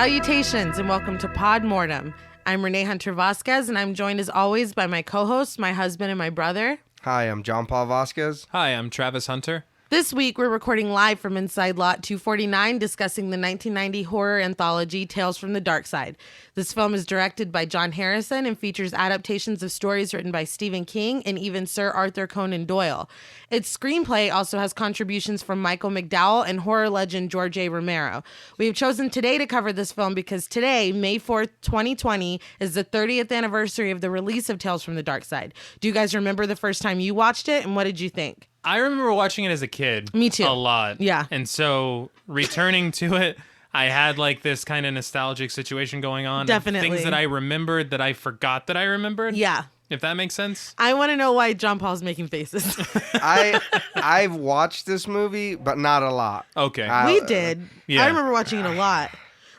Salutations and welcome to Pod Mortem. I'm Reneé Hunter Vasquez, and I'm joined as always by my co-hosts, my husband and my brother. Hi, I'm John Paul Vasquez. Hi, I'm Travis Hunter. This week, we're recording live from inside Lot 249, discussing the 1990 horror anthology Tales From the Darkside. This film is directed by John Harrison and features adaptations of stories written by Stephen King and even Sir Arthur Conan Doyle. Its screenplay also has contributions from Michael McDowell and horror legend George A. Romero. We have chosen today to cover this film because today, May 4th, 2020, is the 30th anniversary of the release of Tales From the Darkside. Do you guys remember the first time you watched it, and what did you think? I remember watching it as a kid. Me too. A lot. Yeah. And so returning to it, I had like this kind of nostalgic situation going on. Definitely. Things that I remembered that I forgot that I remembered. Yeah. If that makes sense. I want to know why John Paul's making faces. I've watched this movie, but not a lot. Okay. We did. Yeah. I remember watching it a lot.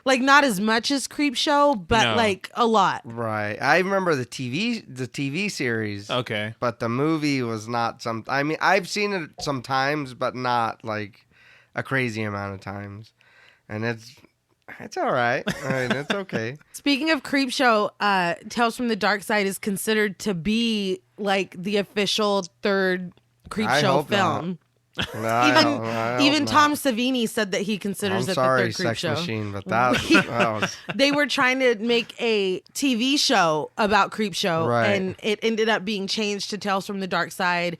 Like, not as much as Creepshow, but No. like a lot. Right. I remember the TV series. Okay. But the movie was not some. I mean, I've seen it sometimes, but not like a crazy amount of times. And it's all right. I mean, it's okay. Speaking of Creepshow, Tales from the Darkside is considered to be like the official third I Creepshow hope film. No, I hope Even not. Tom Savini said that he considers I'm it sorry, the third Sex Creepshow. Machine, but that was. They were trying to make a TV show about Creepshow, Right. and it ended up being changed to Tales from the Darkside.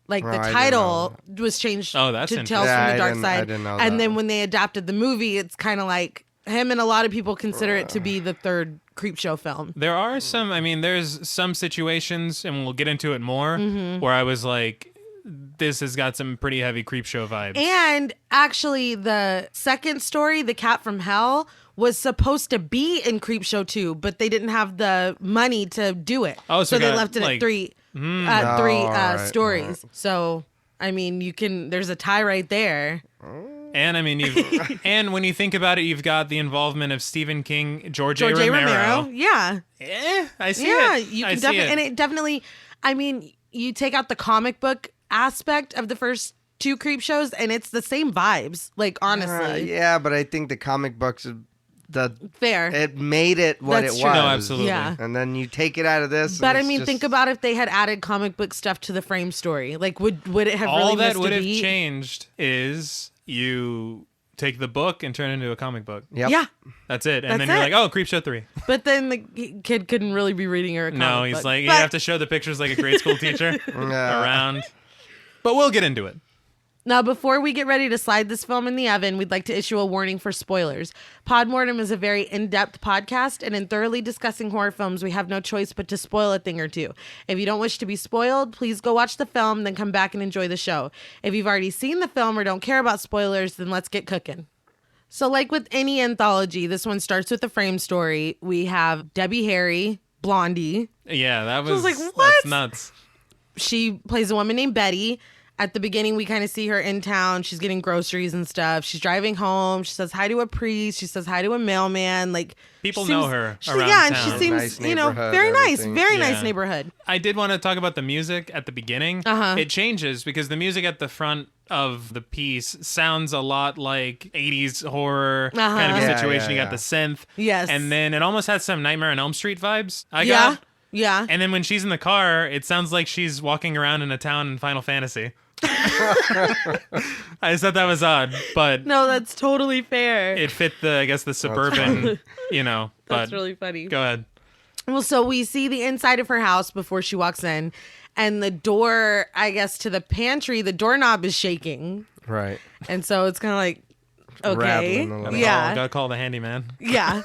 Like, Oh, the I didn't title know was changed Oh, that's to interesting. Tales Yeah, from the I Dark didn't- I Side. didn't know And that. then when they adapted the movie, it's kind of like him and a lot of people consider it to be the third Creepshow film. There are some, there's some situations, and we'll get into it more, Mm-hmm. where I was like, this has got some pretty heavy Creepshow vibes. And actually, the second story, The Cat from Hell, was supposed to be in Creepshow 2, but they didn't have the money to do it. Oh, so they got, left it like- at three all right, stories. all right. So, I mean, there's a tie right there. And and when you think about it, you've got the involvement of Stephen King, George George A. A. Romero. Yeah. I see Yeah. it. You I can see it. and it definitely, I mean, you take out the comic book aspect of the first two Creepshows, and it's the same vibes, like, honestly. Yeah, but I think the comic books, Fair. it made it what That's it true. was. No, absolutely. Yeah. And then you take it out of this. But I and it's mean, just- think about if they had added comic book stuff to the frame story. Like, would it have All really that missed would a have beat? changed is you take the book and turn it into a comic book. Yep. Yeah, That's it. And That's then you're it. like, oh, Creepshow 3. but then the kid couldn't really be reading her a comic No, he's book. like, you But- have to show the pictures like a grade school teacher Yeah. around. But we'll get into it. Now, before we get ready to slide this film in the oven, we'd like to issue a warning for spoilers. Podmortem is a very in-depth podcast, and in thoroughly discussing horror films, we have no choice but to spoil a thing or two. If you don't wish to be spoiled, please go watch the film, then come back and enjoy the show. If you've already seen the film or don't care about spoilers, then let's get cooking. So, like with any anthology, this one starts with a frame story. We have Debbie Harry, Blondie. Yeah, that was like, what? That's nuts. She plays a woman named Betty. At the beginning, we kind of see her in town. She's getting groceries and stuff. She's driving home. She says hi to a priest. She says hi to a mailman. Like, People she know seems- her she- around yeah, and town. she seems, Nice very neighborhood, nice, everything. very Yeah. nice neighborhood. I did want to talk about the music at the beginning. Uh-huh. It changes because the music at the front of the piece sounds a lot like 80s horror kind of a Yeah, situation. yeah, You yeah. got the synth. Yes. And then it almost has some Nightmare on Elm Street vibes. I Yeah, got. yeah. And then when she's in the car, it sounds like she's walking around in a town in Final Fantasy. I just thought that was odd, but No, that's totally fair. it fit the suburban, That's but really funny. go ahead. Well, so we see the inside of her house before she walks in, and the door, I guess, to the pantry, the doorknob is shaking. Right. And so it's kind of like, okay. Rattling a little. Yeah. Gotta call the handyman. Yeah.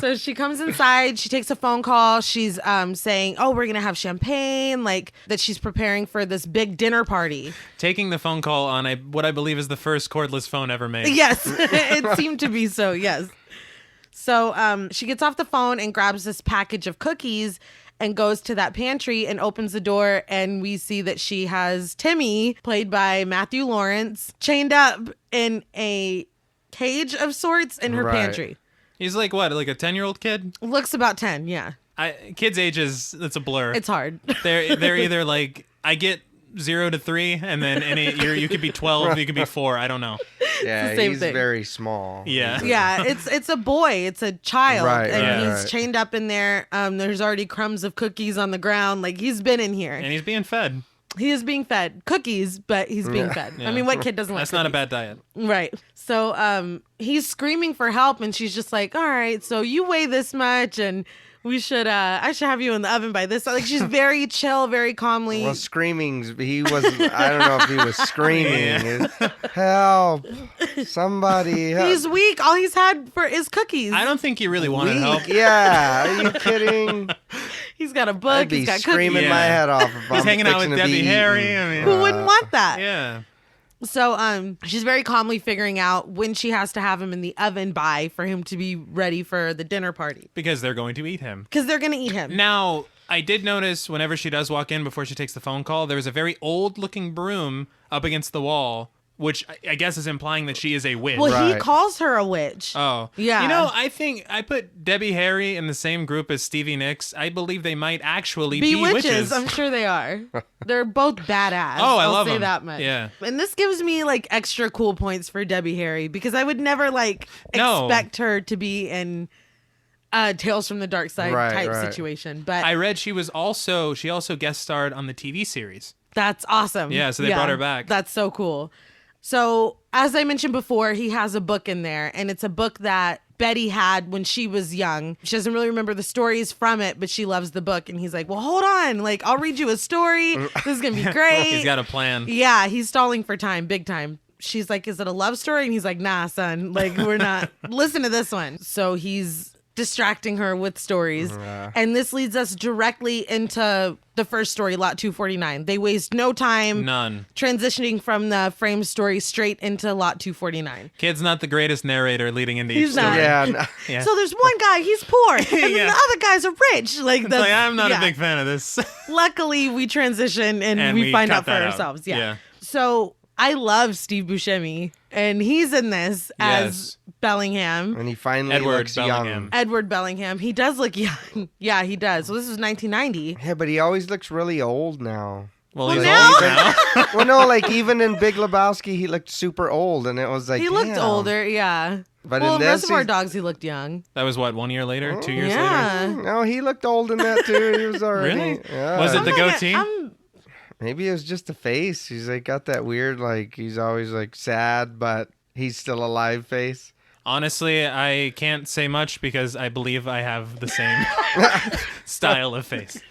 So she comes inside, she takes a phone call. She's saying, oh, we're going to have champagne, like that she's preparing for this big dinner party. Taking the phone call on what I believe is the first cordless phone ever made. Yes, it seemed to be so, yes. So she gets off the phone and grabs this package of cookies and goes to that pantry and opens the door, and we see that she has Timmy, played by Matthew Lawrence, chained up in a cage of sorts in her Right. pantry. He's like what, like a 10-year-old kid? Looks about 10, yeah. Kids' ages, it's a blur. It's hard. They're either like, I get 0 to 3, and then you could be 12, you could be 4. I don't know. Yeah, same he's thing. very small. Yeah. Yeah, it's a boy, it's a child, Right, and right, he's right. chained up in there. There's already crumbs of cookies on the ground. Like, he's been in here. And he's being fed. He is being fed cookies, but he's being fed. Yeah. I mean, what kid doesn't like That's not a cookies? bad diet. Right. So he's screaming for help, and she's just like, all right, so you weigh this much, and I should have you in the oven by this. Like, she's very chill, very calmly. Well, screamings. He wasn't. I don't know if he was screaming. Help! Somebody! Help. He's weak. All he's had is cookies. I don't think he really wanted Weak? help. Yeah. Are you kidding? He's got a book. I'd be He's got screaming cookies. my Yeah. head off. If He's I'm hanging out with fixing to be Debbie Harry. eaten. I mean, Who wouldn't want that? yeah. So she's very calmly figuring out when she has to have him in the oven by for him to be ready for the dinner party. Because they're going to eat him. Because they're going to eat him. Now, I did notice whenever she does walk in before she takes the phone call, there's a very old-looking broom up against the wall, which I guess is implying that she is a witch. Well, he Right. calls her a witch. Oh. Yeah. You know, I think I put Debbie Harry in the same group as Stevie Nicks. I believe they might actually be witches. I'm sure they are. They're both badass. Oh, I I'll love say them. that much. Yeah. And this gives me like extra cool points for Debbie Harry because I would never No. expect her to be in Tales from the Darkside Right, type right. situation. But I read she also guest starred on the TV series. that's awesome. Yeah, so they brought her back. That's so cool. So, as I mentioned before, he has a book in there, and it's a book that Betty had when she was young. She doesn't really remember the stories from it, but she loves the book. And he's like, well, hold on. Like, I'll read you a story. This is going to be great. He's got a plan. Yeah, he's stalling for time, big time. She's like, is it a love story? And he's like, nah, son. Like, we're not. Listen to this one. So he's distracting her with stories. And this leads us directly into the first story, Lot 249. They waste no time None. transitioning from the frame story straight into Lot 249. Kid's not the greatest narrator leading into He's each not. story. Yeah. no- Yeah. So there's one guy, he's poor, and then Yeah. the other guys are rich. Like, It's that's, like, I'm not yeah. a big fan of this. Luckily, we transition and, And we we find cut out for that out. ourselves. Yeah. Yeah. So I love Steve Buscemi, and he's in this as Bellingham. And he finally Edward looks Bellingham. young. Edward Bellingham. He does look young. Yeah, he does. So this was 1990. Yeah, but he always looks really old now. Well, he's now- old now. Well, no, like even in Big Lebowski, he looked super old, and it was like He looked damn. older, yeah. But Well, in this, Reservoir he's- Dogs, he looked young. That was what, 1 year later? 2 years later? Yeah. No, he looked old in that too. He was already. Really? Yeah. Was it the I'm not- goatee? Maybe it was just the face. He's like got that weird, like he's always like sad, but he's still alive face. Honestly, I can't say much because I believe I have the same style of face.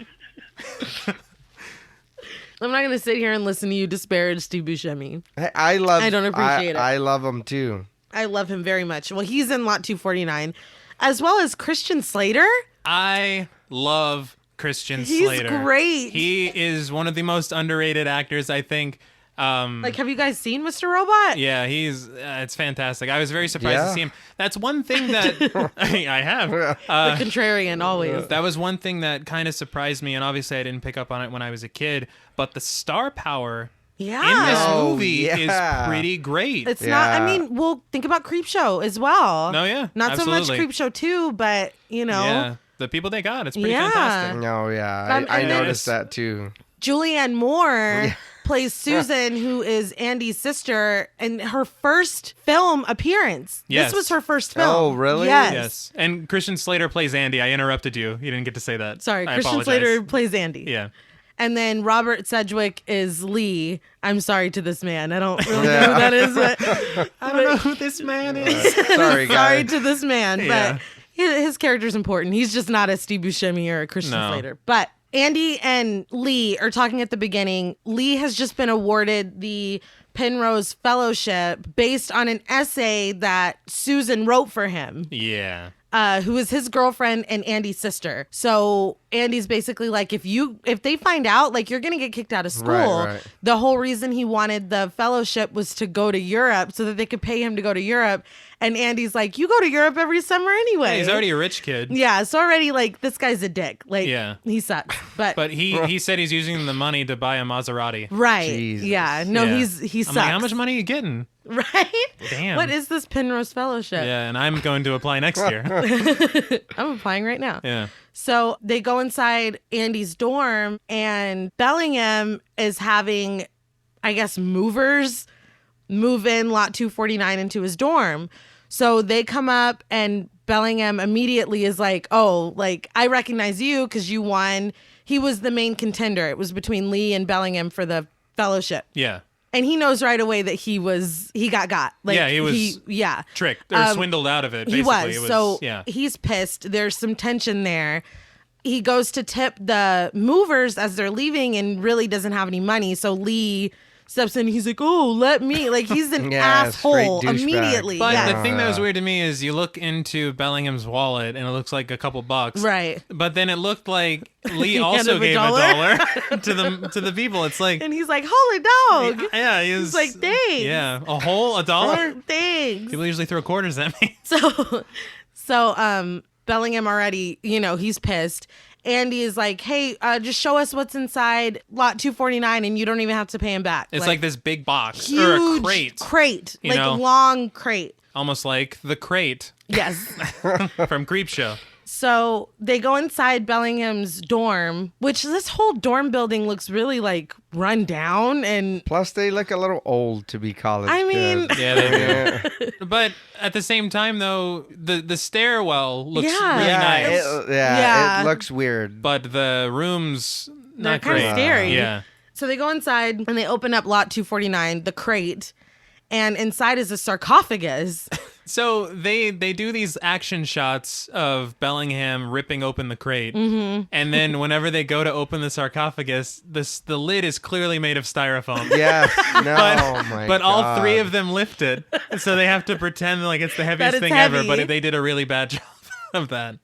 I'm not going to sit here and listen to you disparage Steve Buscemi. I love. I don't appreciate it. I love him too. I love him very much. Well, he's in Lot 249, as well as Christian Slater. I love Christian He's Slater. great. He is one of the most underrated actors, I think. Like, have you guys seen Mr. Robot? Yeah, he's it's fantastic. I was very surprised to Yeah. see him. That's one thing that I have. The contrarian, always. That was one thing that kind of surprised me, and obviously I didn't pick up on it when I was a kid. But the star power Yeah. in this Oh, movie yeah. is pretty great. It's not, I Yeah. mean, well, think about Creepshow as well. No, yeah, Not so much absolutely. Creepshow 2, but, you know, Yeah, the people they got, it's pretty Yeah. fantastic. No, yeah, And I then- noticed that too. Julianne Moore plays Susan, who is Andy's sister, in her first film appearance. Yes. This was her first film. Oh, really? Yes. Yes, and Christian Slater plays Andy. I interrupted you. You didn't get to say that. Sorry, I Christian apologize. Slater plays Andy. Yeah. And then Robert Sedgwick is Lee. I'm sorry to this man. I don't really know who that is, but I don't know who this man is. Sorry, guys. sorry to this man. Yeah. But his character's important. He's just not a Steve Buscemi or a Christian No. Slater. But Andy and Lee are talking at the beginning. Lee has just been awarded the Penrose Fellowship based on an essay that Susan wrote for him. Yeah. Who is his girlfriend and Andy's sister. So Andy's basically like, if they find out, like, you're gonna get kicked out of school. Right. The whole reason he wanted the fellowship was to go to Europe so that they could pay him to go to Europe. And Andy's like, you go to Europe every summer anyway. He's already a rich kid. Yeah, so already, like, this guy's a dick. Like, Yeah. he sucks. But he said he's using the money to buy a Maserati. right, Jesus. yeah, no, Yeah. he I'm sucks. like, how much money are you getting? Right? Damn. What is this Penrose Fellowship? Yeah, and I'm going to apply next year. I'm applying right now. Yeah. So they go inside Andy's dorm, and Bellingham is having, I guess, movers move in lot 249 into his dorm. So they come up, and Bellingham immediately is like, oh, like, I recognize you because you won. He was the main contender. It was between Lee and Bellingham for the fellowship. Yeah. And he knows right away that he got. Like, Yeah, he was tricked or swindled out of it, basically. He was. So he's pissed. There's some tension there. He goes to tip the movers as they're leaving and really doesn't have any money. So Lee steps in. He's like, oh, let me. Like, he's an asshole immediately. But the thing that was weird to me is you look into Bellingham's wallet and it looks like a couple bucks. Right. But then it looked like Lee also gave $1 to the people. It's like, and he's like, holy dog. Yeah, he's like, thanks. Yeah, $1? Thanks. People usually throw quarters at me. So Bellingham already, he's pissed. Andy is like, hey, just show us what's inside lot 249 and you don't even have to pay him back. It's like this big box huge or a crate. Long crate. Almost like the crate. Yes. From Creepshow. So they go inside Bellingham's dorm, which this whole dorm building looks really like run down, and plus they look a little old to be college. I mean, yeah, they do. But at the same time, though, the stairwell looks really nice. It looks weird, but the rooms they're kind of scary. Yeah. So they go inside and they open up lot 249, the crate, and inside is a sarcophagus. So they do these action shots of Bellingham ripping open the crate, and then whenever they go to open the sarcophagus, the lid is clearly made of styrofoam. Yes, but all three of them lift it, so they have to pretend like it's the heaviest thing ever. But they did a really bad job of that.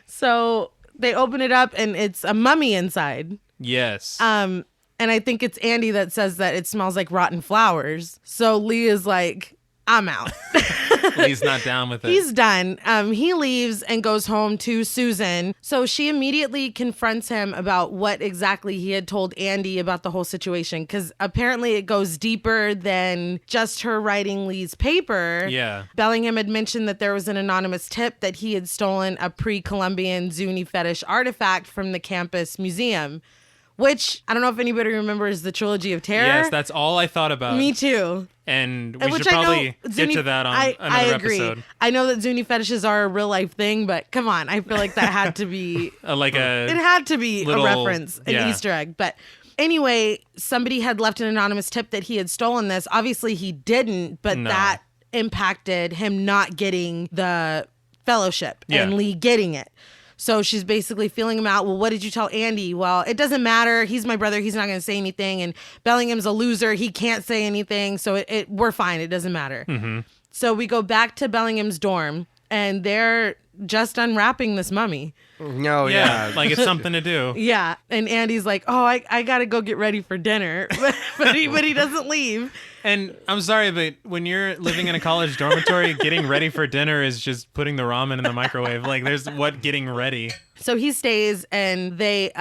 So they open it up, and it's a mummy inside. Yes. And I think it's Andy that says that it smells like rotten flowers. So Lee is like, I'm out. Lee's not down with it. He's done. He leaves and goes home to Susan. So she immediately confronts him about what exactly he had told Andy about the whole situation, because apparently it goes deeper than just her writing Lee's paper. Yeah. Bellingham had mentioned that there was an anonymous tip that he had stolen a pre-Columbian Zuni fetish artifact from the campus museum, which I don't know if anybody remembers the Trilogy of Terror. Yes, that's all I thought about. Me too. And we should probably get to that on another episode. I know that Zuni fetishes are a real life thing, but come on, I feel like that had to be it had to be a reference, an Easter egg. But anyway, somebody had left an anonymous tip that he had stolen this. Obviously, he didn't, but that impacted him not getting the fellowship and Lee getting it. So she's basically feeling him out. Well, what did you tell Andy? Well, it doesn't matter. He's my brother. He's not going to say anything. And Bellingham's a loser. He can't say anything. So we're fine. It doesn't matter. Mm-hmm. So we go back to Bellingham's dorm, and they're just unwrapping this mummy. No, yeah. Like it's something to do. Yeah. And Andy's like, oh, I got to go get ready for dinner. but he doesn't leave. And I'm sorry, but when you're living in a college dormitory, getting ready for dinner is just putting the ramen in the microwave. Like, there's getting ready. So he stays, and they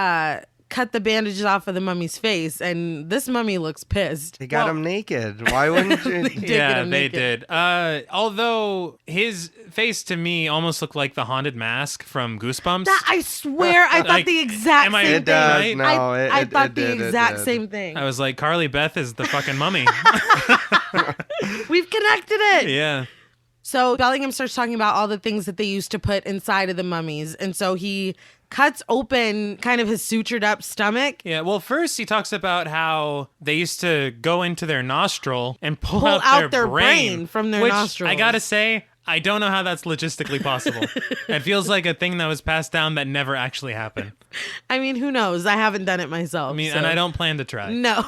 cut the bandages off of the mummy's face, and this mummy looks pissed. They got him naked. Why wouldn't you? They did. Although his face to me almost looked like the haunted mask from Goosebumps. I swear, I thought the exact same thing. It does. Right? No, I thought the exact same thing. I was like, Carly Beth is the fucking mummy. We've connected it. Yeah. So Bellingham starts talking about all the things that they used to put inside of the mummies. And so he cuts open kind of his sutured up stomach. Yeah, well, first he talks about how they used to go into their nostril and pull out their brain from their nostril. I gotta say, I don't know how that's logistically possible. It feels like a thing that was passed down that never actually happened. I mean, who knows? I haven't done it myself. And I don't plan to try. No.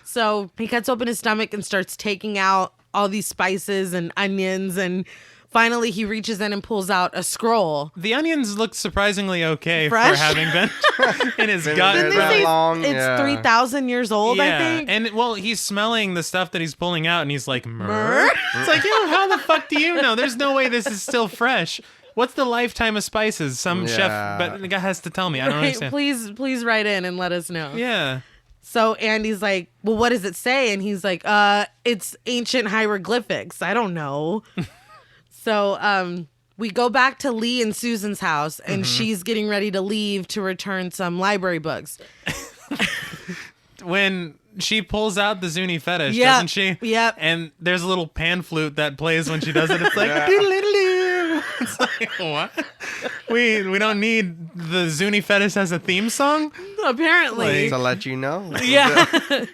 So he cuts open his stomach and starts taking out all these spices and onions, and finally he reaches in and pulls out a scroll. The onions look surprisingly okay fresh for having been in his gut. Didn't they say it's 3,000 years old, I think? And well, he's smelling the stuff that he's pulling out, and he's like, myrrh? It's like, yo, how the fuck do you know? There's no way this is still fresh. What's the lifetime of spices? Some chef, but the guy has to tell me. I don't understand. Please write in and let us know. Yeah. So Andy's like, well, what does it say? And he's like, it's ancient hieroglyphics. I don't know. So we go back to Lee and Susan's house, and she's getting ready to leave to return some library books. When she pulls out the Zuni fetish, Yep, doesn't she? yep. And there's a little pan flute that plays when she does it. It's like, doodle-doodle-doo. It's like, what? We don't need the Zuni fetish as a theme song? Apparently. To let you know. Yeah.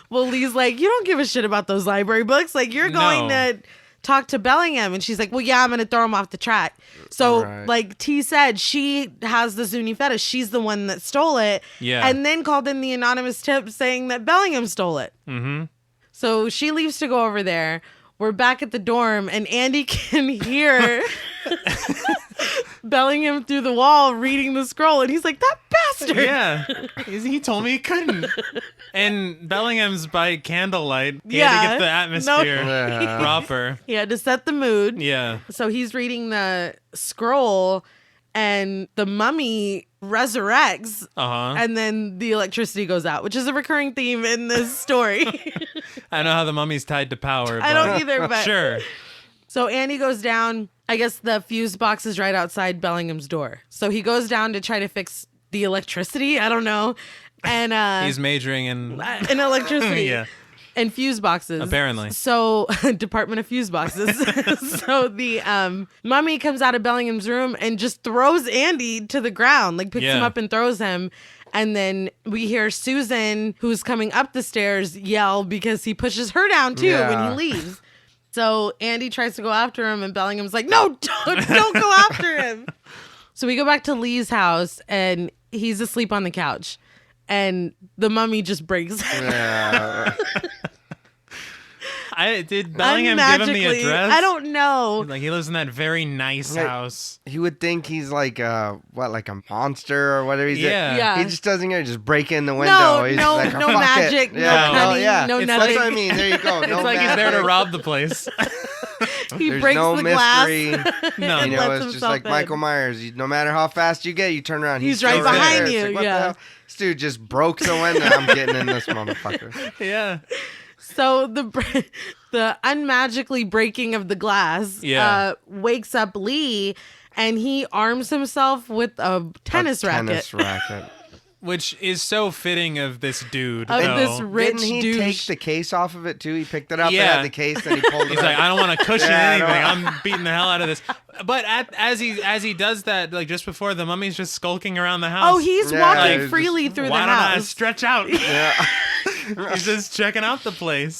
Well, Lee's like, you don't give a shit about those library books. Like, you're going to talk to Bellingham. And she's like, well, yeah, I'm going to throw him off the track. So, like T said, she has the Zuni fetish. She's the one that stole it. Yeah. And then called in the anonymous tip saying that Bellingham stole it. Mm-hmm. So she leaves to go over there. We're back at the dorm, and Andy can hear Bellingham through the wall reading the scroll, and he's like, that bastard! Yeah. He told me he couldn't. And Bellingham's by candlelight. He had to get the atmosphere proper. He had to set the mood. Yeah. So he's reading the scroll, and the mummy resurrects, and then the electricity goes out, which is a recurring theme in this story. I don't know how the mummy's tied to power. I don't either, but sure. So Andy goes down. I guess the fuse box is right outside Bellingham's door. So he goes down to try to fix the electricity. I don't know. And he's majoring in electricity. Yeah. And fuse boxes. Apparently. So, Department of Fuse Boxes. So the mummy comes out of Bellingham's room and just throws Andy to the ground, like picks him up and throws him. And then we hear Susan, who's coming up the stairs, yell because he pushes her down too when he leaves. So Andy tries to go after him, and Bellingham's like, no, don't go after him. So we go back to Lee's house, and he's asleep on the couch. And the mummy just breaks. Did Bellingham give him the address? I don't know. Like, he lives in that very nice house. He would think he's like like a monster or whatever. He just doesn't get just break in the window. He's no like, no magic, no cunning, no nothing. That's what I mean. There you go. It's like he's there to rob the place. He There's breaks no the mystery. glass. No, you know, it's just like Michael Myers. No matter how fast you get, you turn around. He's right behind you. Like, what the hell? This dude just broke the window. I'm getting in this motherfucker. Yeah. So the unmagically breaking of the glass wakes up Lee, and he arms himself with a tennis racket. Which is so fitting of this dude. This rich Didn't he douche. take the case off of it too? He picked it up and had the case, and he pulled it He's like, I don't want to cushion anything. I'm beating the hell out of this. But as he does that, like just before, the mummy's just skulking around the house. Oh, he's walking freely through the house. Why don't I stretch out? Yeah. He's just checking out the place.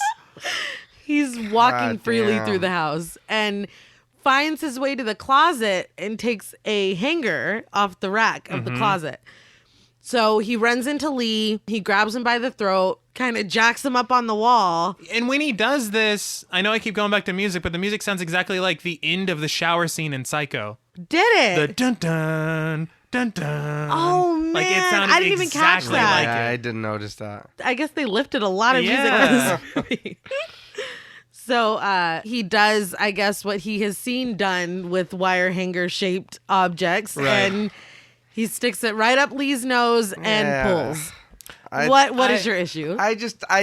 He's walking freely through the house and finds his way to the closet and takes a hanger off the rack of the closet. So he runs into Lee, he grabs him by the throat, kind of jacks him up on the wall. And when he does this, I know I keep going back to music, but the music sounds exactly like the end of the shower scene in Psycho. Did it? The dun-dun, dun-dun. Oh, man. Like it sounded I didn't even catch exactly that. like it. I didn't notice that. I guess they lifted a lot of music from this movie. So he does, I guess, what he has seen done with wire hanger-shaped objects. Right. And he sticks it right up Lee's nose and pulls. What is your issue? I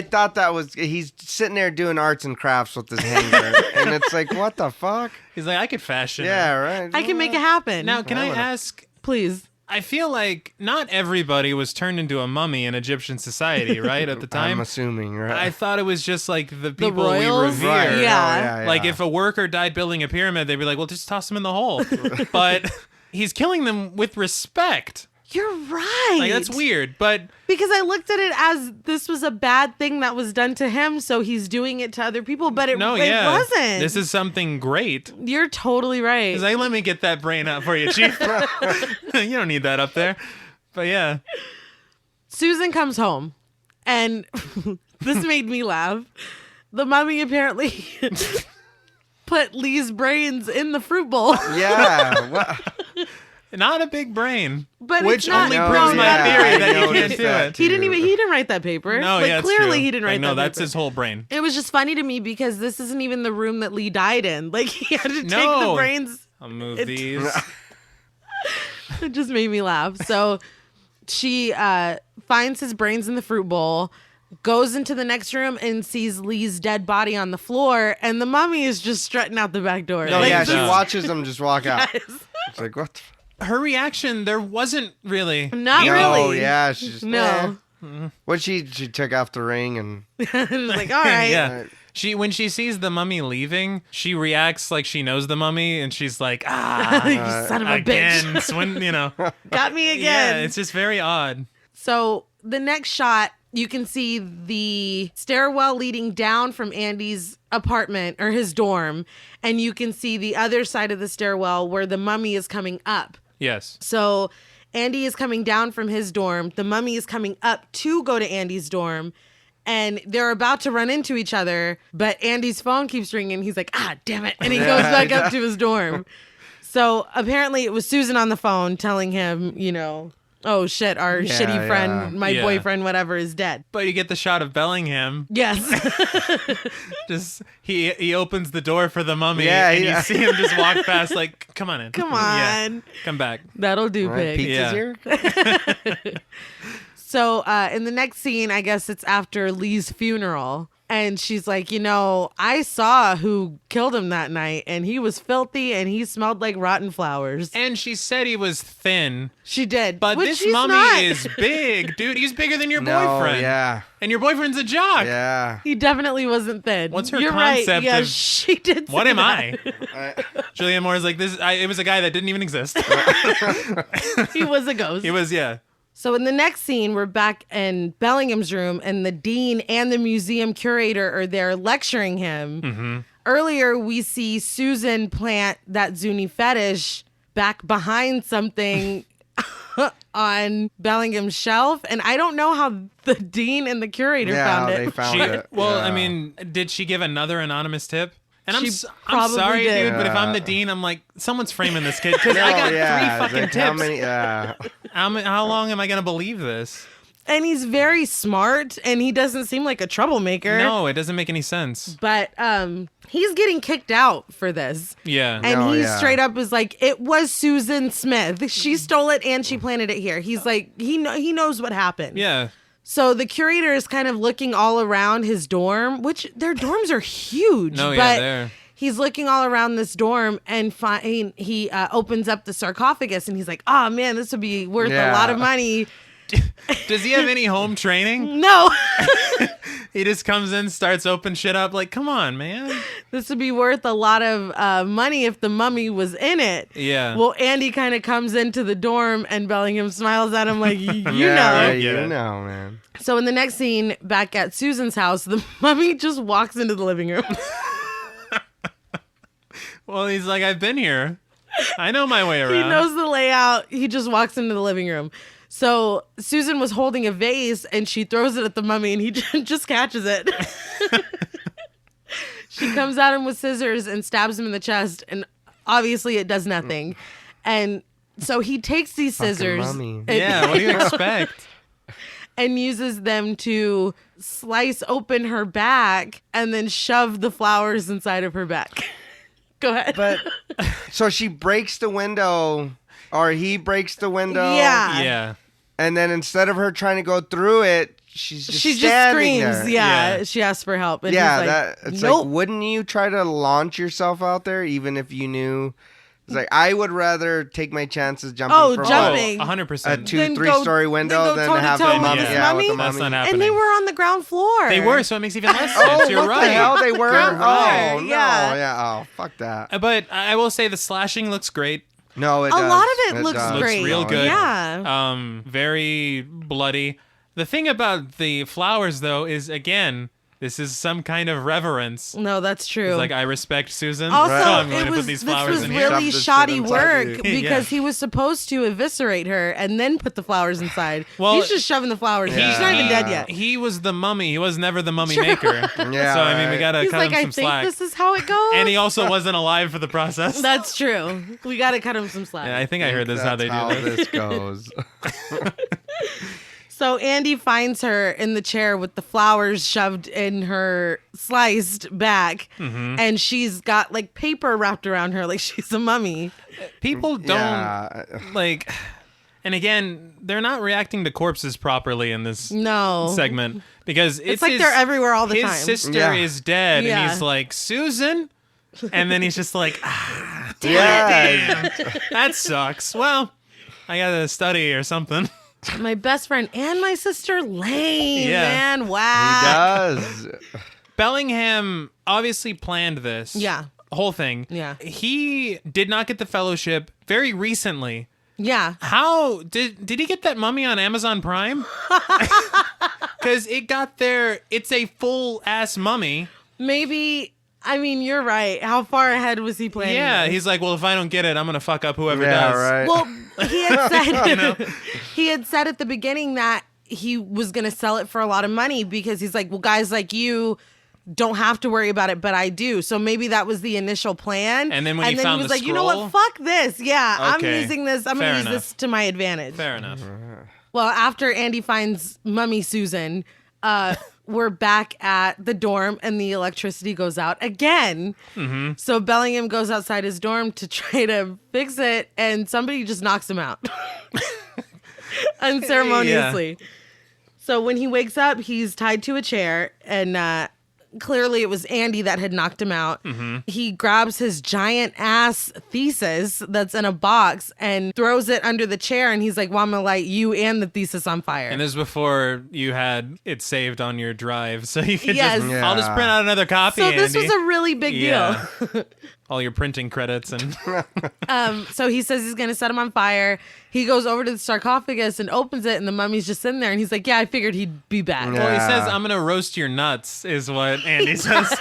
thought that was, he's sitting there doing arts and crafts with his hanger. And it's like, what the fuck? He's like, I could fashion it. Right. I can make it happen. Now, can I ask? Please. I feel like not everybody was turned into a mummy in Egyptian society, right? At the time. I'm assuming, right? I thought it was just like the people we royals? revere. Right. Yeah. Like if a worker died building a pyramid, they'd be like, well, just toss him in the hole. But he's killing them with respect. You're right. Like, that's weird, but... Because I looked at it as this was a bad thing that was done to him, so he's doing it to other people, but it wasn't. This is something great. You're totally right. He's like, let me get that brain out for you, Chief. You don't need that up there. But yeah. Susan comes home, and this made me laugh. The mummy apparently put Lee's brains in the fruit bowl. Yeah. What? Not a big brain, but which only proves my theory that you can't do it. He didn't write that paper. No, clearly he didn't write that paper. No, that's his whole brain. It was just funny to me because this isn't even the room that Lee died in. Like he had to take the brains. I'll move these. It just made me laugh. So she finds his brains in the fruit bowl, goes into the next room and sees Lee's dead body on the floor, and the mummy is just strutting out the back door. No, Like, yeah, just- she watches them just walk out. Yes. It's like, what? Her reaction, there wasn't really. Not No, really. yeah, she's just, No. What she took off the ring and Just like, all right. Yeah. When she sees the mummy leaving, she reacts like she knows the mummy, and she's like, You son of a again, bitch. Got me again. Yeah, it's just very odd. So the next shot, you can see the stairwell leading down from Andy's apartment or his dorm, and you can see the other side of the stairwell where the mummy is coming up. Yes. So Andy is coming down from his dorm. The mummy is coming up to go to Andy's dorm, and they're about to run into each other, but Andy's phone keeps ringing. He's like, damn it. And he goes back up to his dorm. So apparently it was Susan on the phone telling him, oh shit, our shitty friend, my boyfriend, whatever, is dead. But you get the shot of Bellingham. Yes. Just he opens the door for the mummy, Yeah, and yeah. you see him just walk past, like, come on in. Come Yeah, on. come back. That'll do, right, pig. pizza's Yeah. here. So in the next scene, I guess it's after Lee's funeral. And she's like, I saw who killed him that night, and he was filthy and he smelled like rotten flowers. And she said he was thin, She did. but which this she's mummy not. is big, dude. He's bigger than your No, boyfriend. yeah, And your boyfriend's a jock. yeah. He definitely wasn't thin. What's her You're concept right. Yeah, of- she did. What say am that. I? Julianne Moore's like, it was a guy that didn't even exist. He was a ghost. He was, yeah. So in the next scene, we're back in Bellingham's room, and the dean and the museum curator are there lecturing him. Mm-hmm. Earlier, we see Susan plant that Zuni fetish back behind something on Bellingham's shelf, and I don't know how the dean and the curator Yeah, found they it. found She, it. well, yeah. I mean, did she give another anonymous tip? And She I'm probably sorry, did. dude, but if I'm the Yeah. dean, I'm like, someone's framing this kid because No, I got yeah, three it's fucking like, tips. How many? Yeah. How long am I gonna believe this? And he's very smart, and he doesn't seem like a troublemaker. No, it doesn't make any sense. But he's getting kicked out for this. Yeah. And No, he yeah. straight up is like, it was Susan Smith. She stole it and she planted it here. He's like, he knows what happened. Yeah. So the curator is kind of looking all around his dorm, which their dorms are huge. No, but yeah, they're. he's looking all around this dorm and he opens up the sarcophagus and he's like, oh man, this would be worth a Yeah. lot of money. Does he have any home training? No, He just comes in, starts open shit up. Like, come on, man. this would be worth a lot of money if the mummy was in it. Yeah. Well, Andy kind of comes into the dorm and Bellingham smiles at him like, you Yeah, know. I get you it. know, man. So in the next scene, back at Susan's house, the mummy just walks into the living room. Well, he's like, I've been here. I know my way around. He knows the layout. He just walks into the living room. So Susan was holding a vase and she throws it at the mummy and he just catches it. She comes at him with scissors and stabs him in the chest, and obviously it does nothing. And so he takes these Fucking scissors mummy. Yeah, what do you expect? and uses them to slice open her back and then shove the flowers inside of her back. Go ahead. But so she breaks the window, or he breaks the window. Yeah. Yeah. And then instead of her trying to go through it, she just screams. there. Yeah, Yeah. she asks for help. And Yeah, he's like, that it's nope. like, wouldn't you try to launch yourself out there even if you knew? It's like, I would rather take my chances jumping Oh, from jumping. Oh, a 100%. 2-3-story window then than go have toe-to-toe the mummy. with this Yeah, with mummy? the That's mummy. not happening. And they were on the ground floor. They were, so it makes even less Oh, sense. You're what right. the hell? They were? Ground floor, Oh, no. yeah. Yeah. Oh, fuck that. But I will say the slashing looks great. No, it A does. lot of it looks does. great. Looks real No, it good. Yeah. Very bloody. The thing about the flowers, though, is again, this is some kind of reverence. No, that's true. It's like, I respect Susan. Also, so I'm going it to was put these this flowers was in here. really Shove this shoddy shit inside work you. because Yeah. he was supposed to eviscerate her and then put the flowers inside. Well, he's just shoving the flowers. in. Yeah. She's not even dead yet. He was the mummy. He was never the mummy maker. Yeah, So, I mean, we right. got to He's cut like, him I some think slack. this is how it goes. And he also wasn't alive for the process. That's true. We got to cut him some slack. Yeah, I think I heard this is how they That's do this. this goes. So Andy finds her in the chair with the flowers shoved in her sliced back, Mm-hmm. and she's got like paper wrapped around her like she's a mummy. People don't Yeah. like. And again, they're not reacting to corpses properly in this segment because it's like they're everywhere all the time. His sister is dead, Yeah. and he's like, Susan? And then he's just like, Yeah. damn, that sucks. Well, I gotta study or something. My best friend and my sister, lame, Yeah. man. He Wow. does. Bellingham obviously planned this. Yeah. Whole thing. Yeah. He did not get the fellowship very recently. Yeah. How did he get that mummy on Amazon Prime? Because it got there. It's a full ass mummy. Maybe. I mean, you're right. How far ahead was he planning? Yeah, this? he's like, well, if I don't get it, I'm gonna fuck up whoever Yeah, does. right. Well, he had said he had said at the beginning that he was going to sell it for a lot of money because he's like, well, guys like you don't have to worry about it, but I do. So maybe that was the initial plan. And then when he he found was the like, you know what? scroll? Fuck this. Yeah, Okay. I'm using this. I'm going Fair to use enough. this to my advantage. Fair enough. Well, after Andy finds Mummy Susan, we're back at the dorm and the electricity goes out again. Mm-hmm. So Bellingham goes outside his dorm to try to fix it and somebody just knocks him out unceremoniously. Yeah. So when he wakes up, he's tied to a chair and clearly it was Andy that had knocked him out. Mm-hmm. He grabs his giant ass thesis that's in a box and throws it under the chair and he's like, well, I'm gonna light you and the thesis on fire. And this is before you had it saved on your drive, so you could Yes. just, Yeah. I'll just print out another copy, so this Andy. was a really big Yeah. deal. All your printing credits and So he says he's gonna set him on fire. He goes over to the sarcophagus and opens it and the mummy's just in there and he's like, yeah, I figured he'd be back. Yeah. well, he says, I'm gonna roast your nuts, is what Andy says.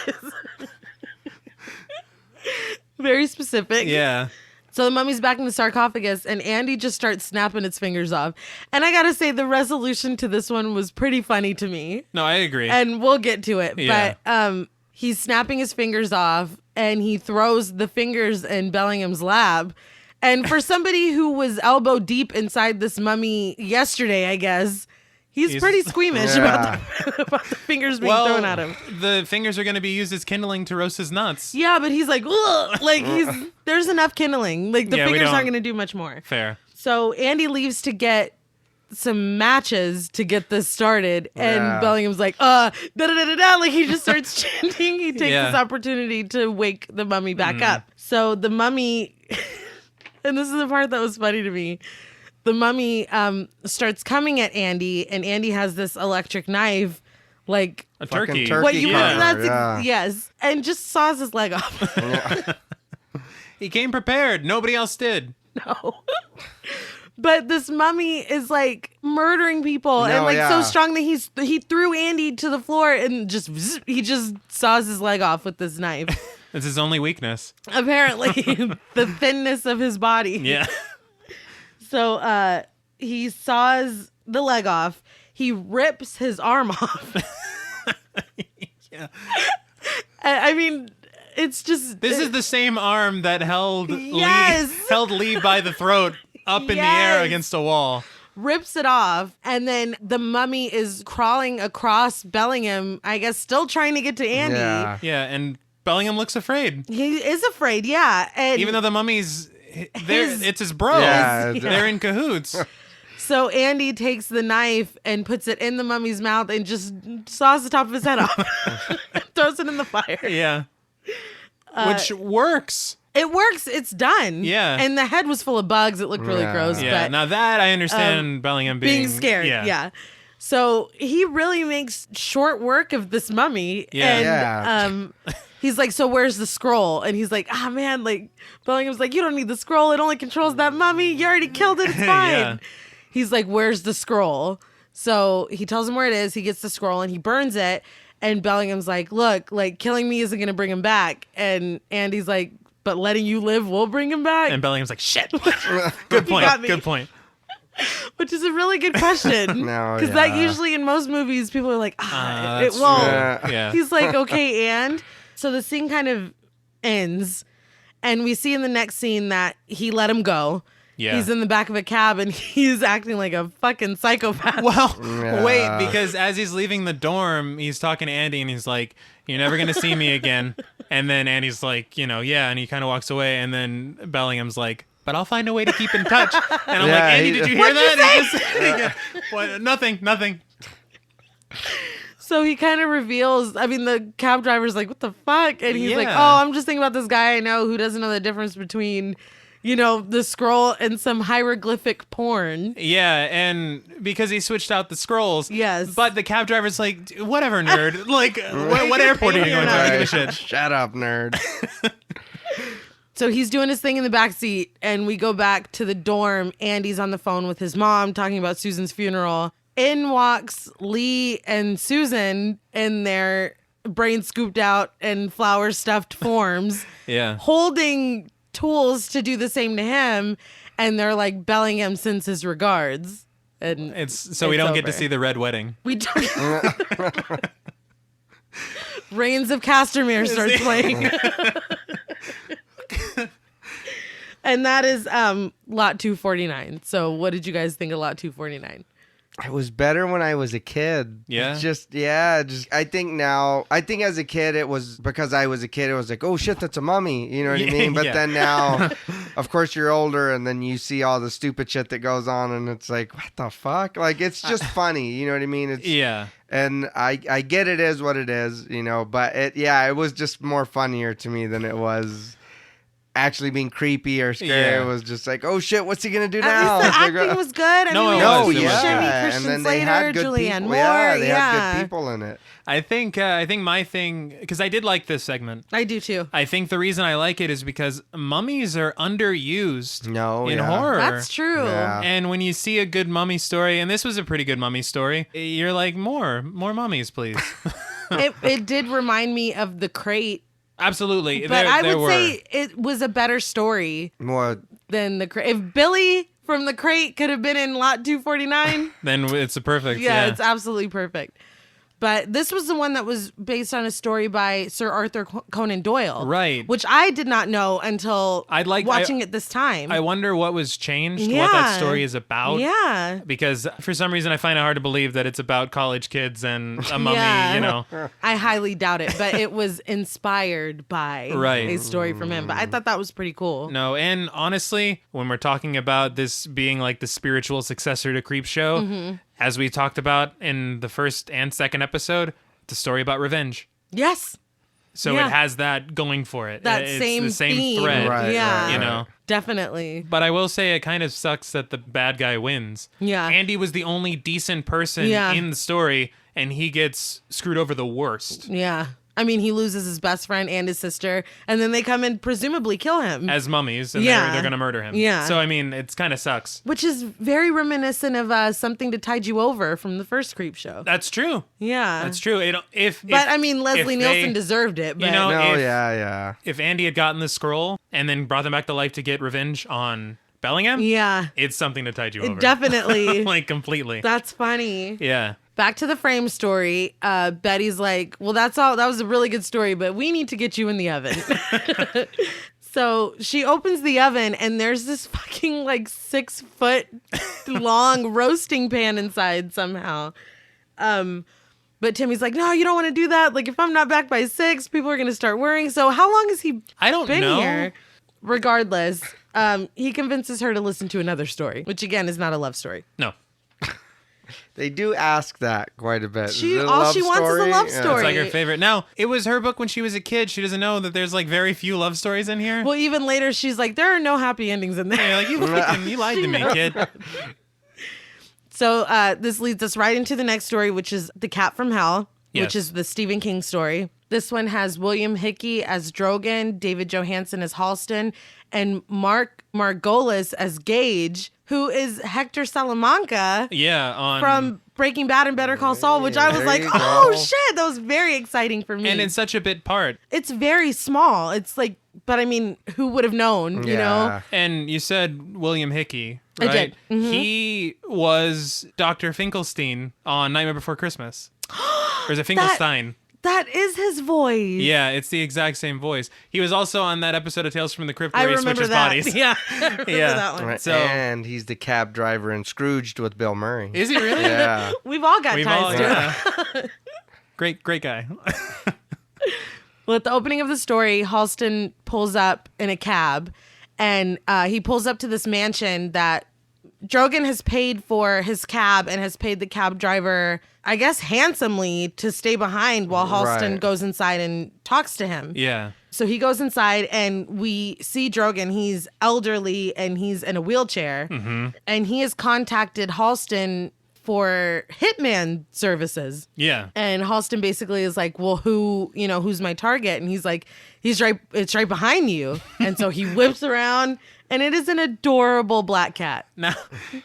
Very specific. Yeah. So the mummy's back in the sarcophagus and Andy just starts snapping its fingers off. And I gotta say the resolution to this one was pretty funny to me. No, I agree. And we'll get to it. Yeah. But he's snapping his fingers off and he throws the fingers in Bellingham's lab. And for somebody who was elbow deep inside this mummy yesterday, I guess, he's pretty squeamish Yeah. about the fingers being thrown at him. The fingers are going to be used as kindling to roast his nuts. Yeah, but he's like, ugh, like there's enough kindling. Like the Yeah, we fingers don't- aren't going to do much more. Fair. So Andy leaves to get some matches to get this started, and Yeah. Bellingham's like, da da da da da. Like he just starts chanting. He takes Yeah. this opportunity to wake the mummy back up. So the mummy, and this is the part that was funny to me. The mummy starts coming at Andy, and Andy has this electric knife, like A Fucking turkey. turkey. what you carver, that's yeah. yes, and just saws his leg off. He came prepared. Nobody else did. No. But this mummy is like murdering people and No, like so yeah. strong that he threw Andy to the floor and he just saws his leg off with this knife. It's his only weakness. Apparently, the thinness of his body. Yeah. So he saws the leg off. He rips his arm off. Yeah. I mean, it's just This is the same arm that held Yes. Lee by the throat up in the air Yes. against a wall. rips it off, and then the mummy is crawling across Bellingham, I guess still trying to get to Andy. Yeah. Yeah, and Bellingham looks afraid. He is afraid, yeah. And Even though the mummy's there, His- it's his bro. Yeah. They're in cahoots. so Andy takes the knife and puts it in the mummy's mouth and just saws the top of his head off. Throws it in the fire. Yeah. Which works. It works. It's done. Yeah. And the head was full of bugs. It looked really Yeah. gross. Yeah. But Now that I understand Bellingham being scared. Yeah. Yeah. So he really makes short work of this mummy. Yeah. And Yeah. he's like, so where's the scroll? And he's like, ah, man, like Bellingham's like, you don't need the scroll. It only controls that mummy. You already killed it. It's fine. Yeah. He's like, where's the scroll? So he tells him where it is. He gets the scroll and he burns it. And Bellingham's like, look, like killing me isn't going to bring him back. And Andy's like, but letting you live will bring him back. And Bellingham's like, shit. Good point. got me. Good point. Which is a really good question. No, Because that yeah. usually in most movies, people are like, it That's won't. true. Yeah. Yeah. He's like, okay, and? So the scene kind of ends. And we see in the next scene that he let him go. Yeah. He's in the back of a cab and he's acting like a fucking psychopath. Well, Yeah. wait, because as he's leaving the dorm, he's talking to Andy and he's like, you're never going to see me again. And then Andy's like, yeah. And he kind of walks away. And then Bellingham's like, but I'll find a way to keep in touch. And I'm Yeah, like, Andy, he- did you hear that? What? Nothing. So he kind of reveals, I mean, the cab driver's like, what the fuck? And he's like, Yeah. oh, I'm just thinking about this guy I know who doesn't know the difference between, the scroll and some hieroglyphic porn. Yeah, and because he switched out the scrolls. Yes. But the cab driver's like, whatever, nerd. Like, what airport are you going to? I don't give a shit. Shut up, nerd. So he's doing his thing in the back seat, and we go back to the dorm. Andy's on the phone with his mom talking about Susan's funeral. In walks Lee and Susan in their brain scooped out and flower stuffed forms, Yeah. holding tools to do the same to him, and they're like, Bellingham sends his regards. And We don't get to over. see the red wedding. We don't. Reigns of Castamere starts playing. And that is lot 249. So what did you guys think of lot 249? It was better when I was a kid. Yeah? I think as a kid, it was because I was a kid, it was like, oh shit, that's a mummy. You know what I mean? But Yeah. then now, of course, you're older and then you see all the stupid shit that goes on and it's like, what the fuck? Like, it's just funny. You know what I mean? It's, Yeah. And I get it is what it is, but it was just more funnier to me than it was actually being creepy or scary. Yeah. It was just like, oh shit, what's he gonna do At now? least It's the like, acting was good. I No, mean, it we was. had It was Shimmy, good. and Christian then they Slater, had good Julianne people. Moore. Yeah, they had good people in it. I think my thing, because I did like this segment. I do too. I think the reason I like it is because mummies are underused No, in yeah. horror. That's true. Yeah. And when you see a good mummy story, and this was a pretty good mummy story, you're like, more mummies, please. It did remind me of The Crate, Absolutely. but There- I there would were. say it was a better story More than The Crate. If Billy from The Crate could have been in lot 249, Then it's a perfect. yeah, Yeah, it's absolutely perfect. But this was the one that was based on a story by Sir Arthur Conan Doyle. Right. Which I did not know until watching it this time. I wonder what was changed, what Yeah. that story is about. Yeah. Because for some reason I find it hard to believe that it's about college kids and a mummy, Yeah. I highly doubt it, but it was inspired by Right. a story from him. But I thought that was pretty cool. No, and honestly, when we're talking about this being like the spiritual successor to Creepshow, Mm-hmm. as we talked about in the first and second episode, it's a story about revenge. Yes. So Yeah. it has that going for it. That It's same the same theme. thread, Right, Yeah. you know. Definitely. But I will say it kind of sucks that the bad guy wins. Yeah. Andy was the only decent person Yeah. in the story, and he gets screwed over the worst. Yeah. I mean, he loses his best friend and his sister, and then they come and presumably kill him. As mummies, and Yeah. they're going to murder him. Yeah. So, I mean, it's kind of sucks. Which is very reminiscent of Something to Tide You Over from the first Creep Show. That's true. Yeah. That's true. But I mean, Leslie if Nielsen they- deserved it. But know, no, if- yeah. if Andy had gotten the scroll and then brought them back to life to get revenge on Bellingham, yeah, it's something to tide you over. definitely. like, completely. That's funny. Yeah. Back to the frame story. Betty's like, well, that's all. That was a really good story, but we need to get you in the oven. So she opens the oven and there's this fucking like 6 foot long roasting pan inside somehow. But Timmy's like, no, you don't want to do that. Like, if I'm not back by 6, people are going to start worrying. So how long has he I don't been know. here? Regardless, he convinces her to listen to another story, which again is not a love story. No. They do ask that quite a bit. Is She- it a all love she wants is a love Yeah. story. It's like her favorite. Now, it was her book when she was a kid. She doesn't know that there's like very few love stories in here. Well, even later, she's like, there are no happy endings in And there. you're like, you lied to me, kid. So this leads us right into the next story, which is The Cat from Hell, which Yes. is the Stephen King story. This one has William Hickey as Drogon, David Johansen as Halston, and Mark Margolis as Gage, who is Hector Salamanca Yeah, on from Breaking Bad and Better Call Saul, which I was There like, you oh go. shit, that was very exciting for me. and it's such a bit part. It's very small. It's like, but I mean, who would have known, you know? Yeah. And you said William Hickey, I right? did. Mhm. He was Dr. Finkelstein on Nightmare Before Christmas. Or is it Finkelstein? That is his voice. Yeah, it's the exact same voice. He was also on that episode of Tales from the Crypt I where he remember switches that. bodies. Yeah, I remember Yeah. that one. Right. So- And he's the cab driver in Scrooged with Bill Murray. Is he really? Yeah. We've all got We've ties all, to it. yeah. Great guy. Well, at the opening of the story, Halston pulls up in a cab, And he pulls up to this mansion that Drogon has paid for his cab and has paid the cab driver, I guess, handsomely to stay behind while Halston goes inside and talks to him. Yeah. So he goes inside and we see Drogon. He's elderly and he's in a wheelchair. And he has contacted Halston for hitman services. Yeah. And Halston basically is like, well, who's my target? And he's like, it's right behind you. And so he whips around and it is an adorable black cat. Now,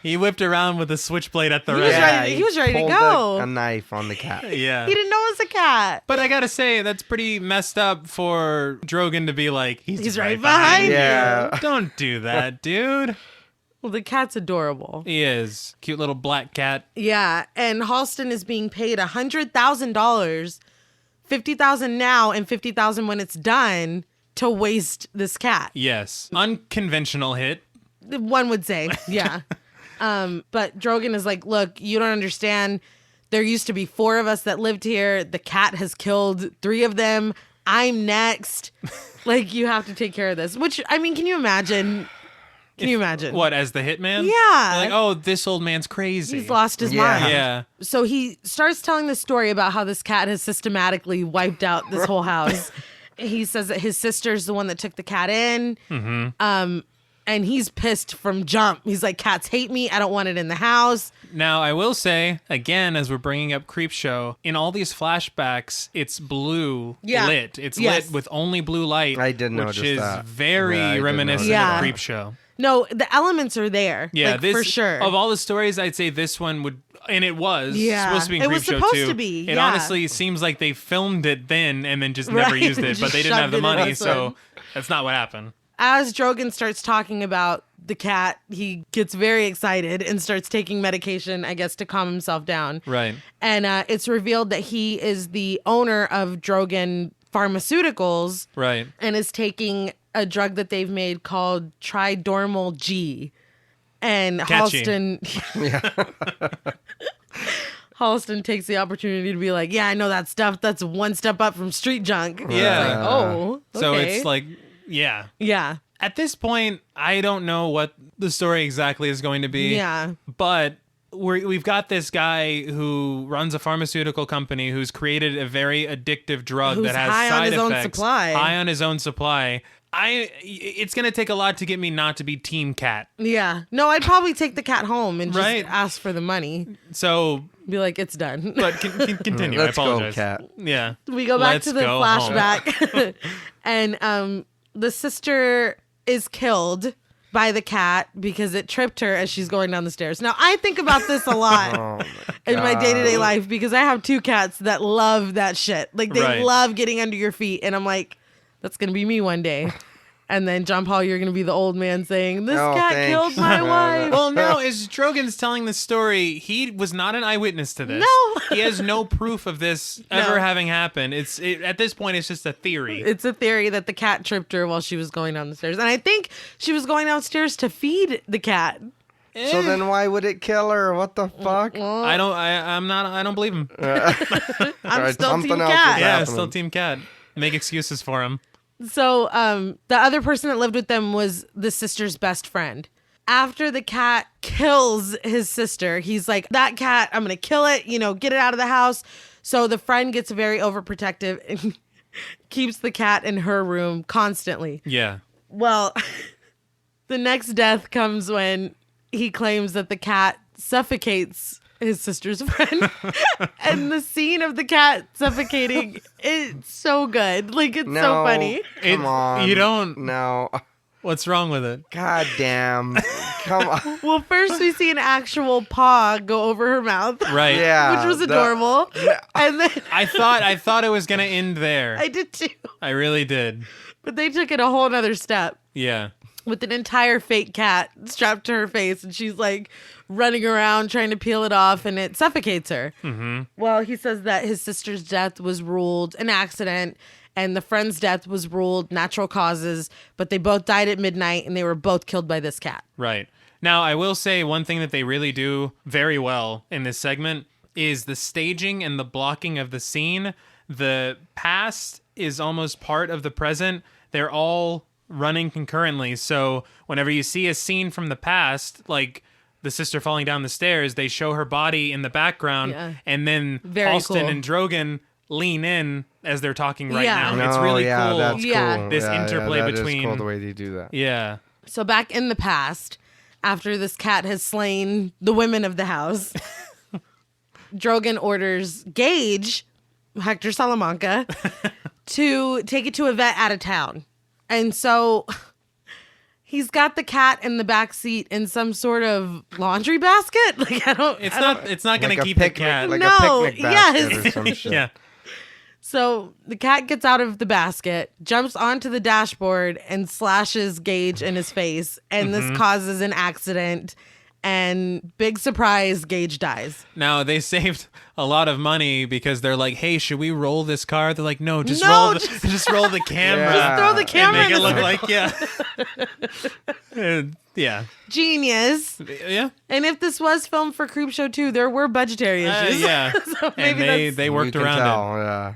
he whipped around with a switchblade at the He ready. was ready- he was ready to pulled go. A knife on the cat. Yeah. He didn't know it was a cat. But I gotta say, that's pretty messed up for Drogon to be like, he's right behind you. Yeah. Don't do that, dude. Well, the cat's adorable. He is. Cute little black cat. Yeah, and Halston is being paid $100,000, $50,000 now and $50,000 when it's done to waste this cat. Yes. Unconventional hit. One would say, yeah. But Drogon is like, look, you don't understand. There used to be 4 of us that lived here. The cat has killed 3 of them. I'm next. Like, you have to take care of this. Which, I mean, can you imagine? Can you imagine? What, as the hitman? Yeah. Like, oh, this old man's crazy. He's lost his Yeah. mind. Yeah. So he starts telling the story about how this cat has systematically wiped out this whole house. He says that his sister's the one that took the cat in. And he's pissed from jump. He's like, cats hate me. I don't want it in the house. Now, I will say, again, as we're bringing up Creepshow, in all these flashbacks, it's blue lit. It's lit with only blue light. I did notice which is that. very Yeah, I did reminiscent notice of that. Creepshow. No, the elements are there. Yeah, like, this for sure. Of all the stories, I'd say this one would, and it was Yeah. supposed to be in It was Creepshow supposed too. to be, It yeah. honestly seems like they filmed it then and then just never Right, used it, but just they didn't have shoved the it in money, this so one. that's not what happened. As Drogon starts talking about the cat, he gets very excited and starts taking medication, I guess, to calm himself down. Right. And it's revealed that he is the owner of Drogon Pharmaceuticals Right. and is taking a drug that they've made called Tridormal G. And Catchy. Halston takes the opportunity to be like, yeah, I know that stuff. That's one step up from street junk. Yeah. It's like, oh, okay. So it's like, yeah. Yeah. At this point, I don't know what the story exactly is going to be. Yeah. But we've got this guy who runs a pharmaceutical company who's created a very addictive drug Who's that has high on side his own effects. supply. High on his own supply. It's going to take a lot to get me not to be Team Cat. Yeah. No, I'd probably take the cat home and just Right. ask for the money. So, Be like, it's done. but continue. Let's I go, apologize. Cat. Yeah. We go back Let's to the go home. flashback. And the sister is killed by the cat because it tripped her as she's going down the stairs. Now, I think about this a lot Oh, in my day-to-day life because I have 2 cats that love that shit. Like, they Right. love getting under your feet. And I'm like, that's going to be me one day. And then, John Paul, you're going to be the old man saying, this Oh, cat thanks. killed my wife. Well, no, as Drogon's telling this story, he was not an eyewitness to this. No. He has no proof of this ever No. having happened. At this point, it's just a theory. It's a theory that the cat tripped her while she was going down the stairs. And I think she was going downstairs to feed the cat. So then why would it kill her? What the fuck? I don't believe him. I'm Alright, still something Team else Cat. is Yeah, happening. still Team Cat. Make excuses for him. So the other person that lived with them was the sister's best friend. After the cat kills his sister, he's like, that cat, I'm going to kill it, get it out of the house. So the friend gets very overprotective and keeps the cat in her room constantly. Yeah. Well, the next death comes when he claims that the cat suffocates his sister's friend. And the scene of the cat suffocating is so good. Like, it's No, so funny. Come on. You don't. No. What's wrong with it? God damn. Come on. Well, first we see an actual paw go over her mouth. Right. Yeah. Which was adorable. And then I thought it was gonna end there. I did too. I really did. But they took it a whole nother step Yeah. with an entire fake cat strapped to her face. And she's like running around trying to peel it off and it suffocates her. Mm-hmm. Well, he says that his sister's death was ruled an accident and the friend's death was ruled natural causes, but they both died at midnight and they were both killed by this cat. Right. Now, I will say one thing that they really do very well in this segment is the staging and the blocking of the scene. The past is almost part of the present. They're all running concurrently. So whenever you see a scene from the past, like the sister falling down the stairs, they show her body in the background, and then Very Halston cool. and Drogon lean in as they're talking right Yeah. now. It's really cool. That's cool. This interplay that between is cool the way they do that. Yeah. So back in the past, after this cat has slain the women of the house, Drogon orders Gage, Hector Salamanca, to take it to a vet out of town. And so he's got the cat in the back seat in some sort of laundry basket. Like It's not going Like to a keep the picnic, cat. like No, a picnic basket yes. or some shit. Yeah. So the cat gets out of the basket, jumps onto the dashboard, and slashes Gage in his face. And this causes an accident. And big surprise, Gage dies. Now, they saved a lot of money because they're like, hey, should we roll this car? They're like, no, just roll the camera. Yeah. Throw the camera And make in it the look like, yeah. Genius. Yeah. And if this was filmed for Creep Show 2, there were budgetary issues. Yeah. So maybe And they worked You can around tell, it. yeah.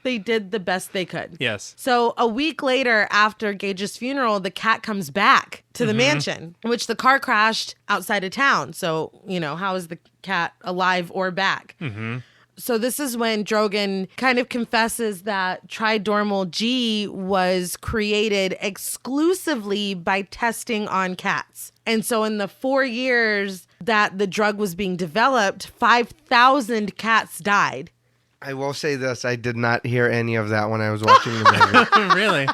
they did the best they could. Yes. So a week later, after Gage's funeral, the cat comes back to the mansion, which the car crashed outside of town. So, how is the cat alive or back? So this is when Drogon kind of confesses that Tridormal G was created exclusively by testing on cats. And so in the 4 years that the drug was being developed, 5,000 cats died. I will say this. I did not hear any of that when I was watching the movie. Really?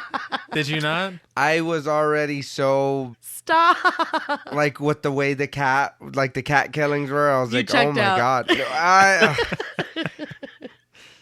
Did you not? I was already so, Stop. like, with the way the cat killings were, I was You like, oh checked my out. God.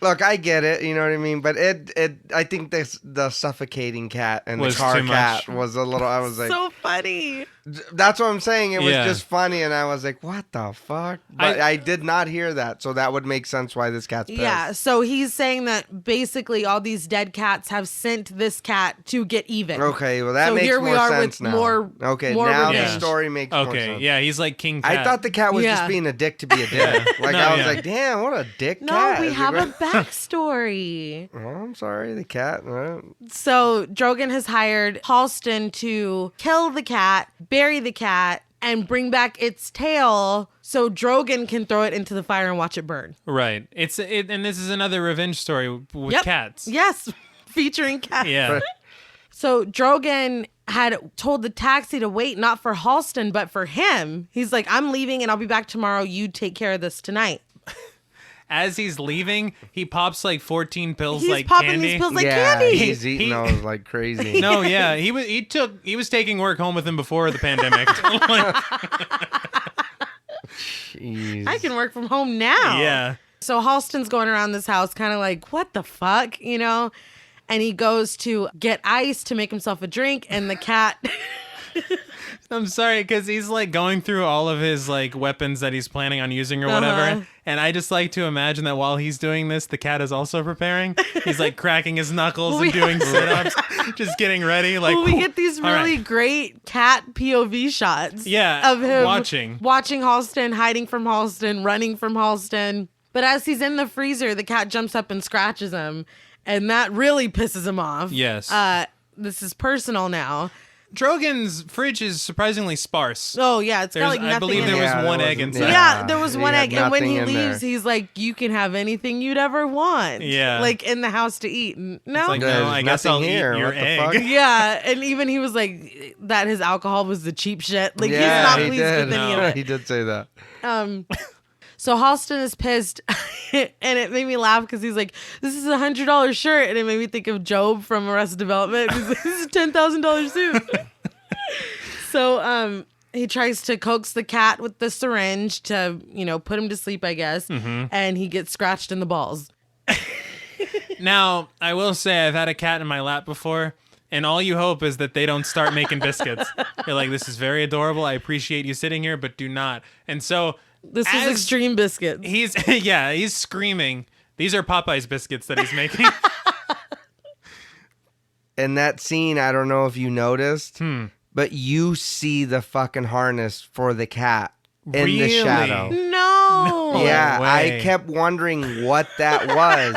Look, I get it, you know what I mean? But I think the suffocating cat and Was the car too cat much. was a little, I was like, So funny. that's what I'm saying. It was Yeah. just funny, and I was like, what the fuck? But I did not hear that, so that would make sense why this cat's pissed. Yeah, so he's saying that basically all these dead cats have sent this cat to get even. Okay, well, that So makes here we more are sense with now. more- Okay, more now the revenge. story makes more Okay. sense. Yeah, he's like King Cat. I thought the cat was Yeah. just being a dick to be a dick. Like, No, I was yeah. like, damn, what a dick No, cat. we Is it have a great? backstory. Oh, I'm sorry, the cat. So Drogon has hired Halston to kill the cat, bury the cat, and bring back its tail so Drogon can throw it into the fire and watch it burn. Right. And this is another revenge story with Yep. cats. Yes, featuring cats. Yeah. So Drogon had told the taxi to wait not for Halston, but for him. He's like, I'm leaving and I'll be back tomorrow. You take care of this tonight. As he's leaving, he pops like 14 pills He's like popping candy. these pills like yeah, candy. he's eating those like crazy. No, yeah, he was taking work home with him before the pandemic. Like, Jeez. I can work from home now. yeah. So Halston's going around this house kind of like, what the fuck, And he goes to get ice to make himself a drink, and the cat... I'm sorry, because he's like going through all of his like weapons that he's planning on using or whatever. Uh-huh. And I just like to imagine that while he's doing this, the cat is also preparing. He's like cracking his knuckles and doing sit-ups, just getting ready. Like, we get these all right. really great cat POV shots. Yeah, of him watching Halston, hiding from Halston, running from Halston. But as he's in the freezer, the cat jumps up and scratches him, and that really pisses him off. Yes. This is personal now. Drogon's fridge is surprisingly sparse. Oh yeah, it's got There's- like nothing I believe in there it. was Yeah, one there egg wasn't- inside. Yeah, there was he one had egg, and when he nothing in leaves, there. he's like, "You can have anything you'd ever want." Yeah. like in the house to eat. No, It's like, There's no, I guess I'll nothing here. eat your What the egg. fuck? yeah, and even he was like that. His alcohol was the cheap shit. Like yeah, he's not he pleased did. with any of it. He did say that. So Halston is pissed, and it made me laugh because he's like, "This is $100 shirt," and it made me think of Job from Arrested Development. He's like, "This is $10,000 suit." So he tries to coax the cat with the syringe to put him to sleep, I guess, and he gets scratched in the balls. Now, I will say I've had a cat in my lap before, and all you hope is that they don't start making biscuits. You're like, this is very adorable. I appreciate you sitting here, but do not. And so This was as Extreme Biscuits. he's screaming. These are Popeye's biscuits that he's making. In that scene, I don't know if you noticed, but you see the fucking harness for the cat in the Really? shadow. No. Yeah, way. I kept wondering what that was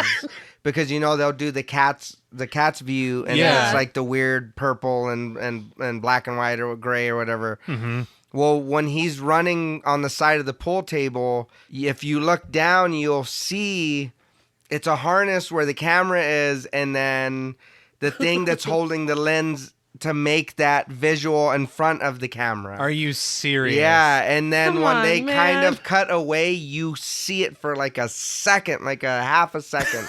because they'll do the the cat's view, and Yeah. then it's like the weird purple and black and white or gray or whatever. Mm-hmm. Well, when he's running on the side of the pool table, if you look down, you'll see it's a harness where the camera is, and then the thing that's holding the lens to make that visual in front of the camera. Are you serious? Yeah, and then Come when on, they man. kind of cut away, you see it for like a second, like a half a second.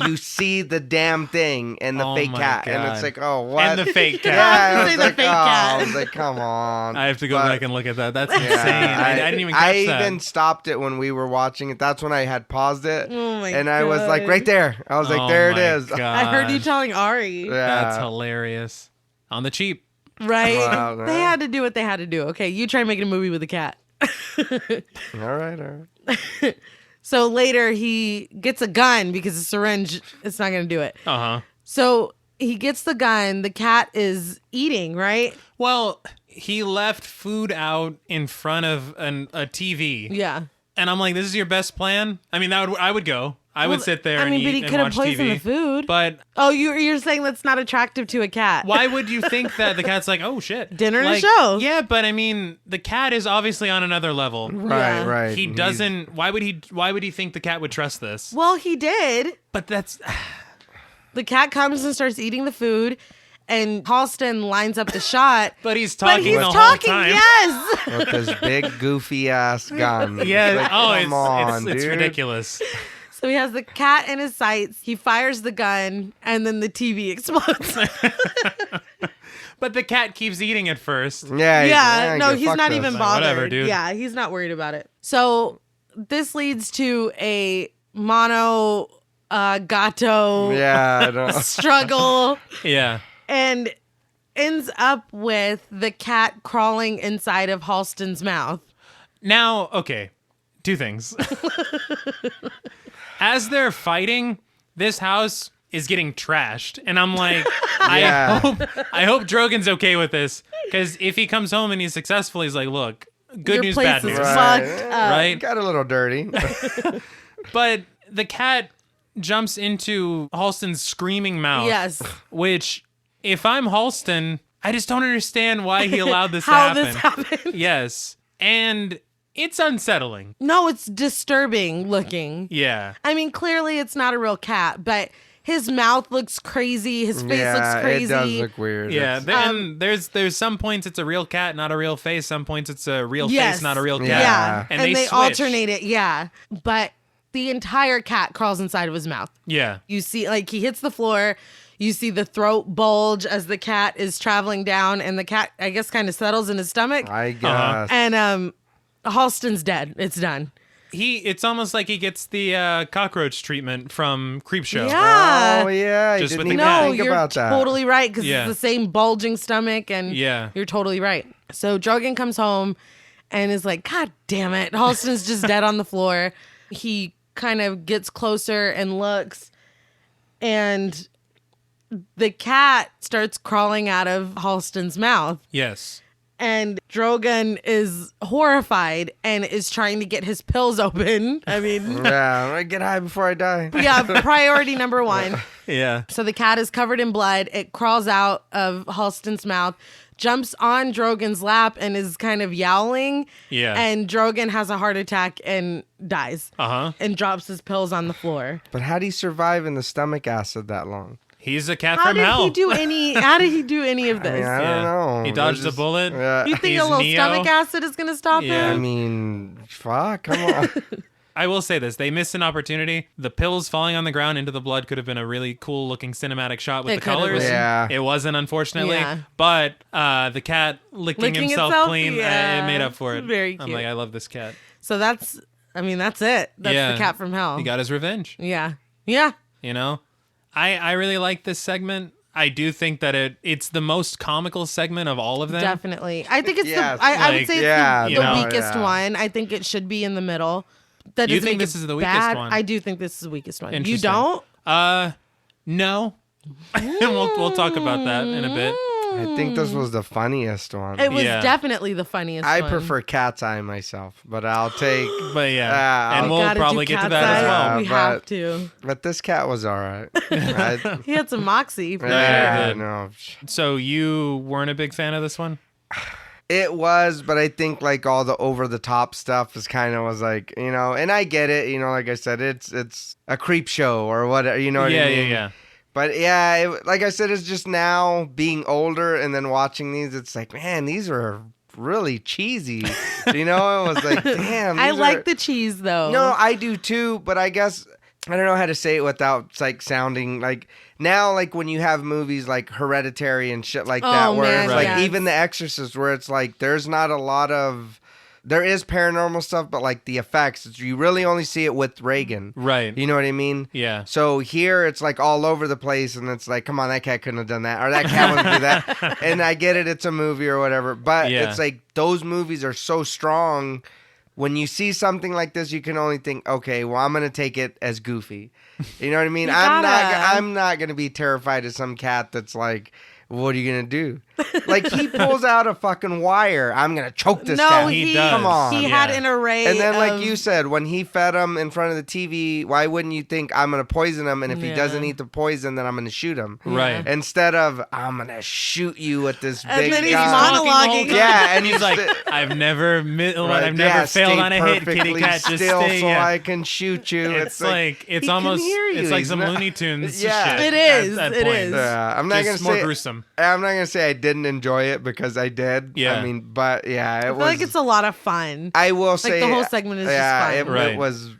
You see the damn thing and the Oh fake my cat, and it's God. like, oh, what? And the fake cat. Yeah, I Say was the like, fake oh, cat. I was like, come on. I have to go But- back and look at that. That's Yeah, insane. I didn't even catch I that. even stopped it when we were watching it. That's when I had paused it, Oh my and I was like, God. right there. I was like, Oh there it my is. gosh. I heard you telling Ari. Yeah. That's hilarious. On the cheap. Right? Wow, they man. had to do what they had to do. Okay, you try making a movie with a cat. All right. So later he gets a gun because a syringe, it's not going to do it. Uh-huh. So he gets the gun. The cat is eating, right? Well, he left food out in front of a TV. Yeah. And I'm like, this is your best plan? I mean, I would go. I would sit there and but eat he and could have watch poisoned TV. the food. But Oh, you're saying that's not attractive to a cat? why would you think that the cat's like, oh, shit. Dinner to like, show. Yeah, but I mean, the cat is obviously on another level. Right, Yeah. right. He doesn't. Why would he think the cat would trust this? Well, he did. But that's The cat comes and starts eating the food, and Halston lines up the shot. but he's But talking he's the talking, whole time. yes. With this big goofy ass gun. Yeah. Like, Oh, come on, it's dude. ridiculous. So he has the cat in his sights. He fires the gun, and then the TV explodes. But the cat keeps eating at first. Yeah, Yeah, no, get he's fucked not this. even Like, bothered. whatever, dude. Yeah, he's not worried about it. So this leads to a mono gato Yeah, I don't. struggle Yeah. and ends up with the cat crawling inside of Halston's mouth. Now, okay, two things. As they're fighting, this house is getting trashed, and I'm like, Yeah. I hope Drogon's okay with this, because if he comes home and he's successful, he's like, look, good Your news, place bad is news, fucked Yeah, up. right? Got a little dirty. But the cat jumps into Halston's screaming mouth. Yes. Which, if I'm Halston, I just don't understand why he allowed this How to this happened. Yes. And it's unsettling. No, it's disturbing looking. Yeah. I mean, clearly it's not a real cat, but his mouth looks crazy. His face yeah, looks crazy. it does look weird. Yeah. It's- And there's some points it's a real cat, not a real face. Some points it's a real Yes. face, not a real cat. Yeah. Yeah. And And, they they switch. alternate it. Yeah. But the entire cat crawls inside of his mouth. Yeah. You see, like, he hits the floor. You see the throat bulge as the cat is traveling down, and the cat, I guess, kind of settles in his stomach. I guess. And Halston's dead. It's done. It's almost like he gets the cockroach treatment from Creepshow. Yeah. Oh yeah, I Just didn't with the even cat. No, think you're about that. totally right, because Yeah. it's the same bulging stomach, and Yeah. you're totally right. So Drogon comes home and is like, God damn it. Halston's just dead on the floor. He kind of gets closer and looks, and the cat starts crawling out of Halston's mouth. Yes. And Drogon is horrified and is trying to get his pills open. I mean, Yeah, I'm gonna get high before I die. yeah, priority number one. Yeah. So the cat is covered in blood. It crawls out of Halston's mouth, jumps on Drogon's lap, and is kind of yowling. Yeah. And Drogon has a heart attack and dies Uh-huh. and drops his pills on the floor. But how do you survive in the stomach acid that long? He's a cat How from did hell. he do any? How did he do any of I this? mean, I Yeah. don't know. He It's dodged a just- bullet. Yeah. You think He's a little Neo. stomach acid is going to stop Yeah. I him? mean, fuck, come on. I will say this. They missed an opportunity. The pills falling on the ground into the blood could have been a really cool looking cinematic shot with It the could have colors. been. Yeah. It wasn't, unfortunately. Yeah. But the cat licking himself clean, Yeah. it made up for it. Very I'm cute. like, I love this cat. So that's it. That's Yeah. the cat from hell. He got his revenge. Yeah. Yeah. You know? I really like this segment. I do think that it's the most comical segment of all of them. Definitely. I think it's Yes. I would Like, say it's yeah, the you know, weakest yeah. one. I think it should be in the middle. That You doesn't think make this it is the weakest bad. one? I do think this is the weakest one. You Interesting. don't? No. And we'll talk about that in a bit. I think this was the funniest one. It was Yeah. definitely the funniest I one. prefer Cat's Eye myself, but I'll take. But yeah, and I'll- we'll Gotta probably do get to Cat's that as Eye. well. We but- have to. But this cat was all right. He had some moxie. For Yeah, sure. did. no. So you weren't a big fan of this one? It was, but I think like all the over the top stuff was was like, and I get it, like I said, it's a creep show or whatever, you know what I mean? Yeah. But yeah, like I said, it's just now being older and then watching these, it's like, man, these are really cheesy. It was like, damn. I these like are... the cheese though. No, I do too, but I guess I don't know how to say it without like sounding like now, like when you have movies like Hereditary and shit like that, where man, it's like yes. even The Exorcist, where it's like there's not a lot of. There is paranormal stuff, but like the effects, you really only see it with Reagan. Right. You know what I mean? Yeah. So here it's like all over the place, and it's like, come on, that cat couldn't have done that, or that cat wouldn't do that. And I get it, it's a movie or whatever, but Yeah. it's like those movies are so strong. When you see something like this, you can only think, okay, well, I'm gonna take it as goofy. You know what I mean? You I'm gotta. not gonna be terrified of some cat that's like, what are you gonna do? Like he pulls out a fucking wire. I'm gonna choke this no, cat. He does. Come on. He Yeah. had an array. And then, like of- you said, when he fed him in front of the TV, why wouldn't you think I'm gonna poison him? And if he Yeah. doesn't eat the poison, then I'm gonna shoot him. Right. Instead of I'm gonna shoot you with this And big then he's gun. Talking the whole monologuing. time. Yeah, and he's like, st- I've never Right, failed stay on a hit. Kitty perfectly cat, just still stay. so Yeah. I can shoot you. It's like it's he can almost hear you. it's like He's some not- Looney Tunes. Yeah. shit It is, At it points. is. I'm not Just gonna more say. gruesome. I'm not gonna say I didn't enjoy it because I did. Yeah. I mean, but yeah, it I feel was. like it's a lot of fun. I will say the whole segment is just yeah, fun. It, Right. it was.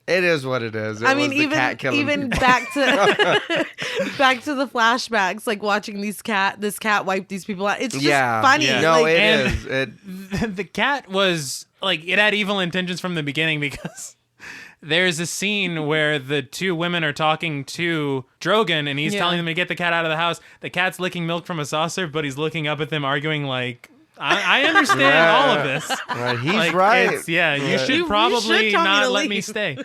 It is what it is. It I mean, was the cat killing even people. back to back to the flashbacks, like watching this cat wipe these people out. It's just funny. Yeah. No, like, it and- is. It The cat was like it had evil intentions from the beginning because there's a scene where the two women are talking to Drogon and he's Yeah. telling them to get the cat out of the house. The cat's licking milk from a saucer, but he's looking up at them arguing like, I understand Yeah. all of this. right. He's Like, right. it's- Yeah, you Yeah. should You probably should tell me not to let me leave. stay.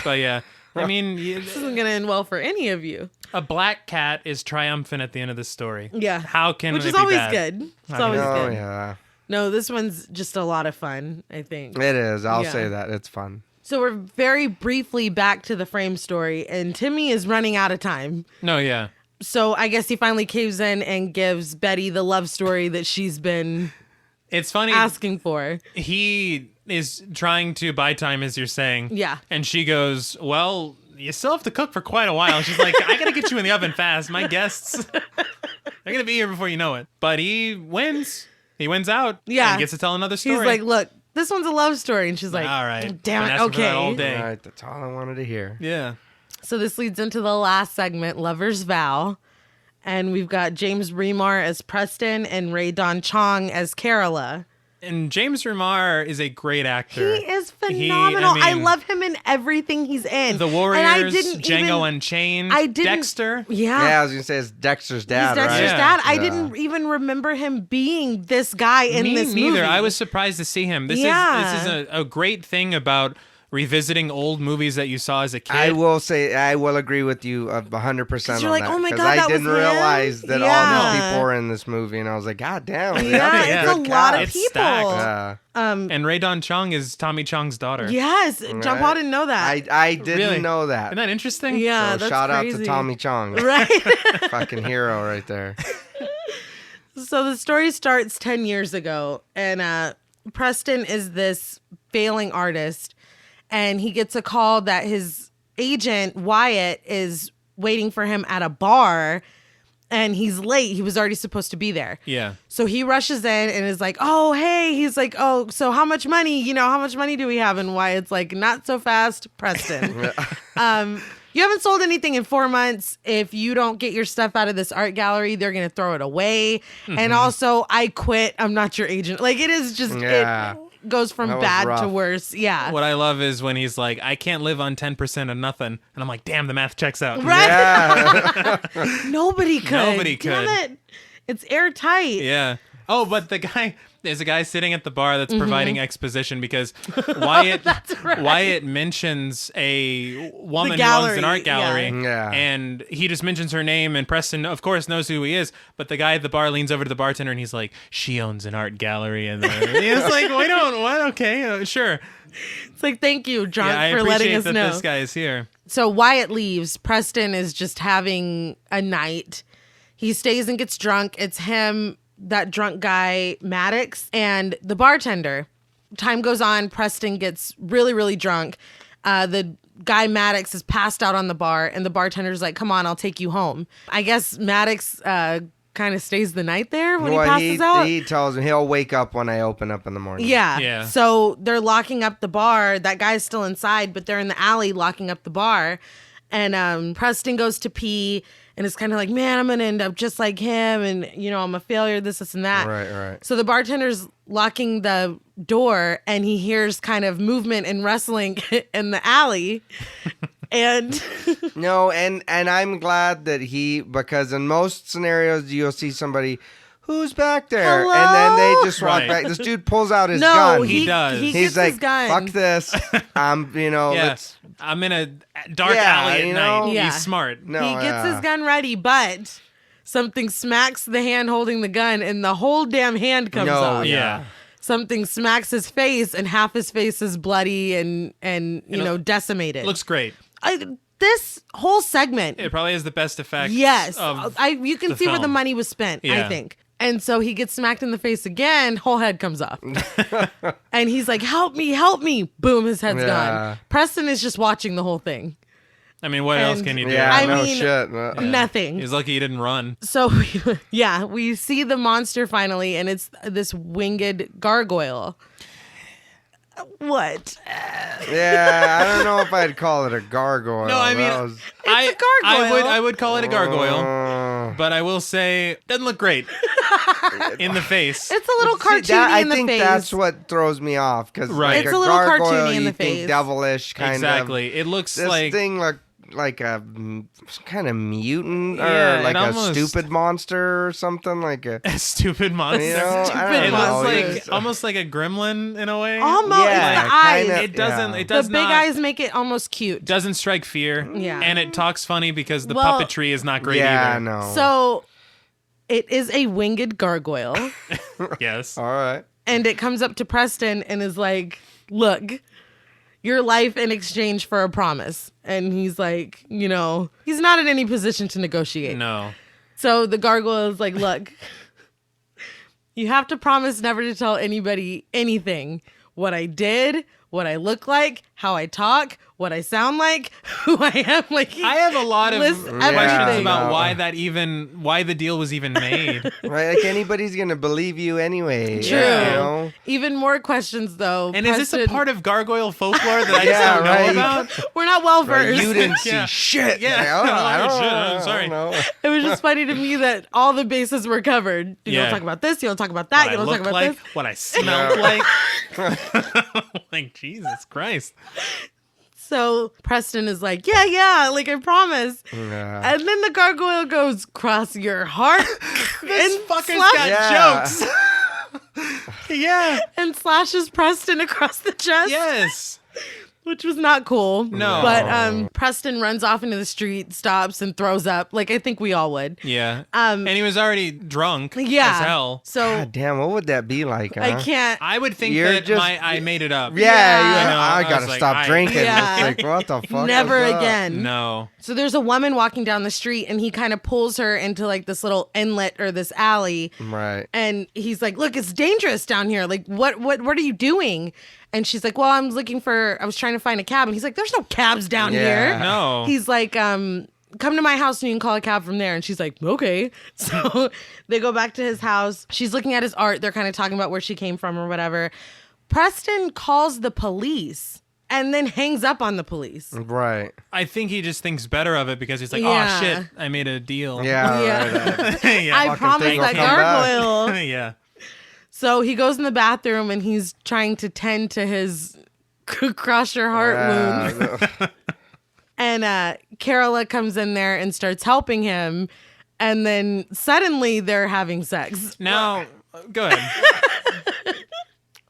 But yeah, I mean, this isn't gonna end well for any of you. a black cat is triumphant at the end of this story. Yeah. How can Which it is be always bad? good. It's How can always it- Oh good. yeah, No, this one's just a lot of fun, I think. it is. I'll Yeah. say that it's fun. So we're very briefly back to the frame story, and Timmy is running out of time. No, yeah. So I guess he finally caves in and gives Betty the love story that she's been It's funny. asking for. He is trying to buy time, as you're saying. Yeah. And she goes, well, you still have to cook for quite a while. She's like, I gotta get you in the oven fast. My guests are gonna be here before you know it. But he wins. He wins out. Yeah. And gets to tell another story. He's like, look, this one's a love story. And she's like, all right. damn Been it, asking for that all okay. day. All right, that's all I wanted to hear. Yeah. So this leads into the last segment, Lover's Vow. And we've got James Remar as Preston and Ray Don Chong as Carola. And James Remar is a great actor. He is phenomenal. I mean, love him in everything he's in. The Warriors, And I didn't Django even, Unchained, I didn't- Dexter. Yeah. Yeah, I was gonna say it's Dexter's dad, He's Dexter's right? dad. I Yeah. didn't even remember him being this guy in Me this neither. movie. I was surprised to see him. This Yeah. is a great thing about revisiting old movies that you saw as a kid. I will say I will agree with you 100% 'Cause on you're like, that. oh my 'cause God, I that was didn't him? realize that all Yeah. these people were in this movie, and I was like, God damn, Yeah, that's Yeah. it's a good lot of cast. It's people. stacked. And Ray Don Chong is Tommy Chong's daughter. Yes. John Paul didn't know that. I didn't Really? know that. Isn't that interesting? yeah, So that's shout out crazy. to Tommy Chong, Right. fucking hero right there. So the story starts 10 years ago, and Preston is this failing artist, and he gets a call that his agent, Wyatt, is waiting for him at a bar, and he's late. He was already supposed to be there. Yeah. So he rushes in and is like, oh, hey. He's like, oh, so how much money? How much money do we have? And Wyatt's like, not so fast, Preston. You haven't sold anything in 4 months. If you don't get your stuff out of this art gallery, they're going to throw it away. And also, I quit. I'm not your agent. Like, it is just, Yeah. it goes from That was bad to rough. worse. Yeah. What I love is when he's like, I can't live on 10% of nothing. And I'm like, damn, the math checks out. Right? Yeah. Nobody could. Nobody Damn could. it. It's airtight. Yeah. Oh, but the guy, There's a guy sitting at the bar that's providing exposition because Wyatt right. Wyatt mentions a woman The who owns gallery, an art gallery, Yeah. and he just mentions her name, and Preston, of course, knows who he is. But the guy at the bar leans over to the bartender, and he's like, "She owns an art gallery," and he's like, "We don't what? Okay, sure." It's like, thank you, drunk, Yeah, I for letting appreciate us that know. this guy is here. So Wyatt leaves. Preston is just having a night. He stays and gets drunk. It's him, that drunk guy, Maddox, and the bartender. Time goes on. Preston gets really, really drunk. The guy, Maddox, is passed out on the bar, and the bartender's like, come on, I'll take you home. I guess Maddox kind of stays the night there when he passes out. He tells him he'll wake up when I open up in the morning. Yeah. Yeah. So they're locking up the bar. That guy's still inside, but they're in the alley locking up the bar. And Preston goes to pee and it's kind of like, man, I'm going to end up just like him. And, you know, I'm a failure, this, and that. Right. So the bartender's locking the door and he hears kind of movement and wrestling in the alley. And No, and I'm glad that because in most scenarios you'll see somebody who's back there, Hello? and then they just walk Right. back. This dude pulls out his no, gun. He does. He He's gets like, his gun. "Fuck this! Yeah, let's." I'm in a dark Yeah, alley at you night. know? Yeah. He's smart. No, He gets yeah. his gun ready, but something smacks the hand holding the gun and the whole damn hand comes No, off. Yeah. Something smacks his face and half his face is bloody and you know, decimated. Looks great. This whole segment, It probably has the best effects. yes, of you can the see where the film. money was spent, I Yeah. think. And so he gets smacked in the face again, whole head comes off. And he's like, help me. Boom, his head's Yeah. gone. Preston is just watching the whole thing. I mean, what else And- can you do? Yeah, I no mean, shit. Nothing. He's lucky he didn't run. So, we see the monster finally, and it's this winged gargoyle. What? Yeah, I don't know if I'd call it a gargoyle. No, I mean, That was- I gargoyle. I would call it a gargoyle, Uh, but I will say doesn't look great in the face. It's a little see, cartoony that- in the I think face. that's what throws me off because Right. like It's a a little gargoyle, cartoony in you the think face. devilish kind Exactly. It looks of. This like thing looked like a kind of mutant Yeah, or like it a almost- stupid monster or something like a. a stupid monster. You know, Stupid I don't It know. looks monster. like almost like a gremlin in a way. Almost. Yeah, It's the eyes. kinda. It doesn't. Yeah. It The does big not. eyes make it almost cute. Doesn't strike fear. Yeah. And it talks funny because the Well, puppetry is not great Yeah, either. no. So it is a winged gargoyle. Yes. All right. And it comes up to Preston and is like, look, your life in exchange for a promise. And he's like, you know, he's not in any position to negotiate. No. So the gargoyle is like, look, you have to promise never to tell anybody anything. What I did, what I look like, how I talk, what I sound like, who I am. Like, I have a lot of List questions everything. about No. why the deal was even made. Right, like anybody's gonna believe you anyway. True. You know? Even more questions, though. And is this a Preston- part of gargoyle folklore that I just Yeah, don't know right. about? We're not well Right, versed. you didn't see Yeah. shit. Yeah. Like, oh, I don't, Oh, shit, know. I'm sorry. I don't know. It was just funny to me that all the bases were covered. You Yeah. don't talk about this, you don't talk about that, What you I don't talk look about like, this. what I smell like. Like, Jesus Christ. So Preston is like, yeah, like I promise. Yeah. And then the gargoyle goes, cross your heart. This and fucker's slash- got Yeah. jokes. Yeah. and slashes Preston across the chest. Yes. Which was not cool. No. But Preston runs off into the street, stops, and throws up. Like I think we all would. Yeah. Um, And he was already drunk yeah. as hell. So God damn, what would that be like? Huh? I can't. I would think You're that just- I made it up. Yeah, Yeah. you know, I I was gotta like, stop drinking. Yeah. It's like, what the fuck? Never was that? again. No. So there's a woman walking down the street, and he kind of pulls her into like this little inlet or this alley. Right. And he's like, look, it's dangerous down here. Like, what are you doing? And she's like, well, I was trying to find a cab. And he's like, there's no cabs down Yeah. here. No. He's like, come to my house and you can call a cab from there. And she's like, okay. So they go back to his house. She's looking at his art. They're kind of talking about where she came from or whatever. Preston calls the police and then hangs up on the police. Right. I think he just thinks better of it because he's like, Yeah. oh shit, I made a deal. Yeah. Yeah. Right. Yeah. I Fucking promised thing will that come back. gargoyle. Yeah. So he goes in the bathroom and he's trying to tend to his cross your heart wound. Yeah. And Carola comes in there and starts helping him. And then suddenly they're having sex. Now, go ahead.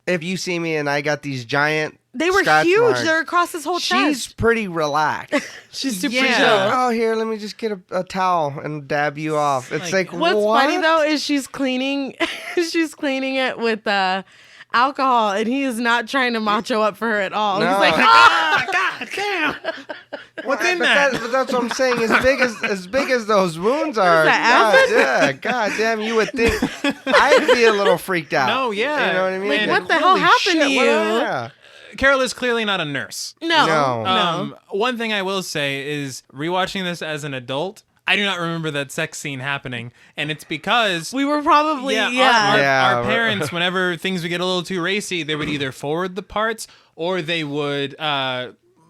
if you see me and I got these giant They were scratch huge. marks, They're across his whole she's chest. pretty relaxed. She's super Yeah. chill. Oh, here, let me just get a towel and dab you off. It's like, What's what? funny though is she's cleaning it with alcohol, and he is not trying to macho up for her at all. No. He's like, God damn. What's in that? But that's what I'm saying. As big as those wounds are, that God damn, you would think I'd be a little freaked out. No, yeah. You know what I mean? Like, And what the hell holy happened shit, to you? Yeah. Carol is clearly not a nurse. no. One thing I will say is rewatching this as an adult, I do not remember that sex scene happening, and it's because We were probably, our Yeah. parents, whenever things would get a little too racy, they would either forward the parts or they would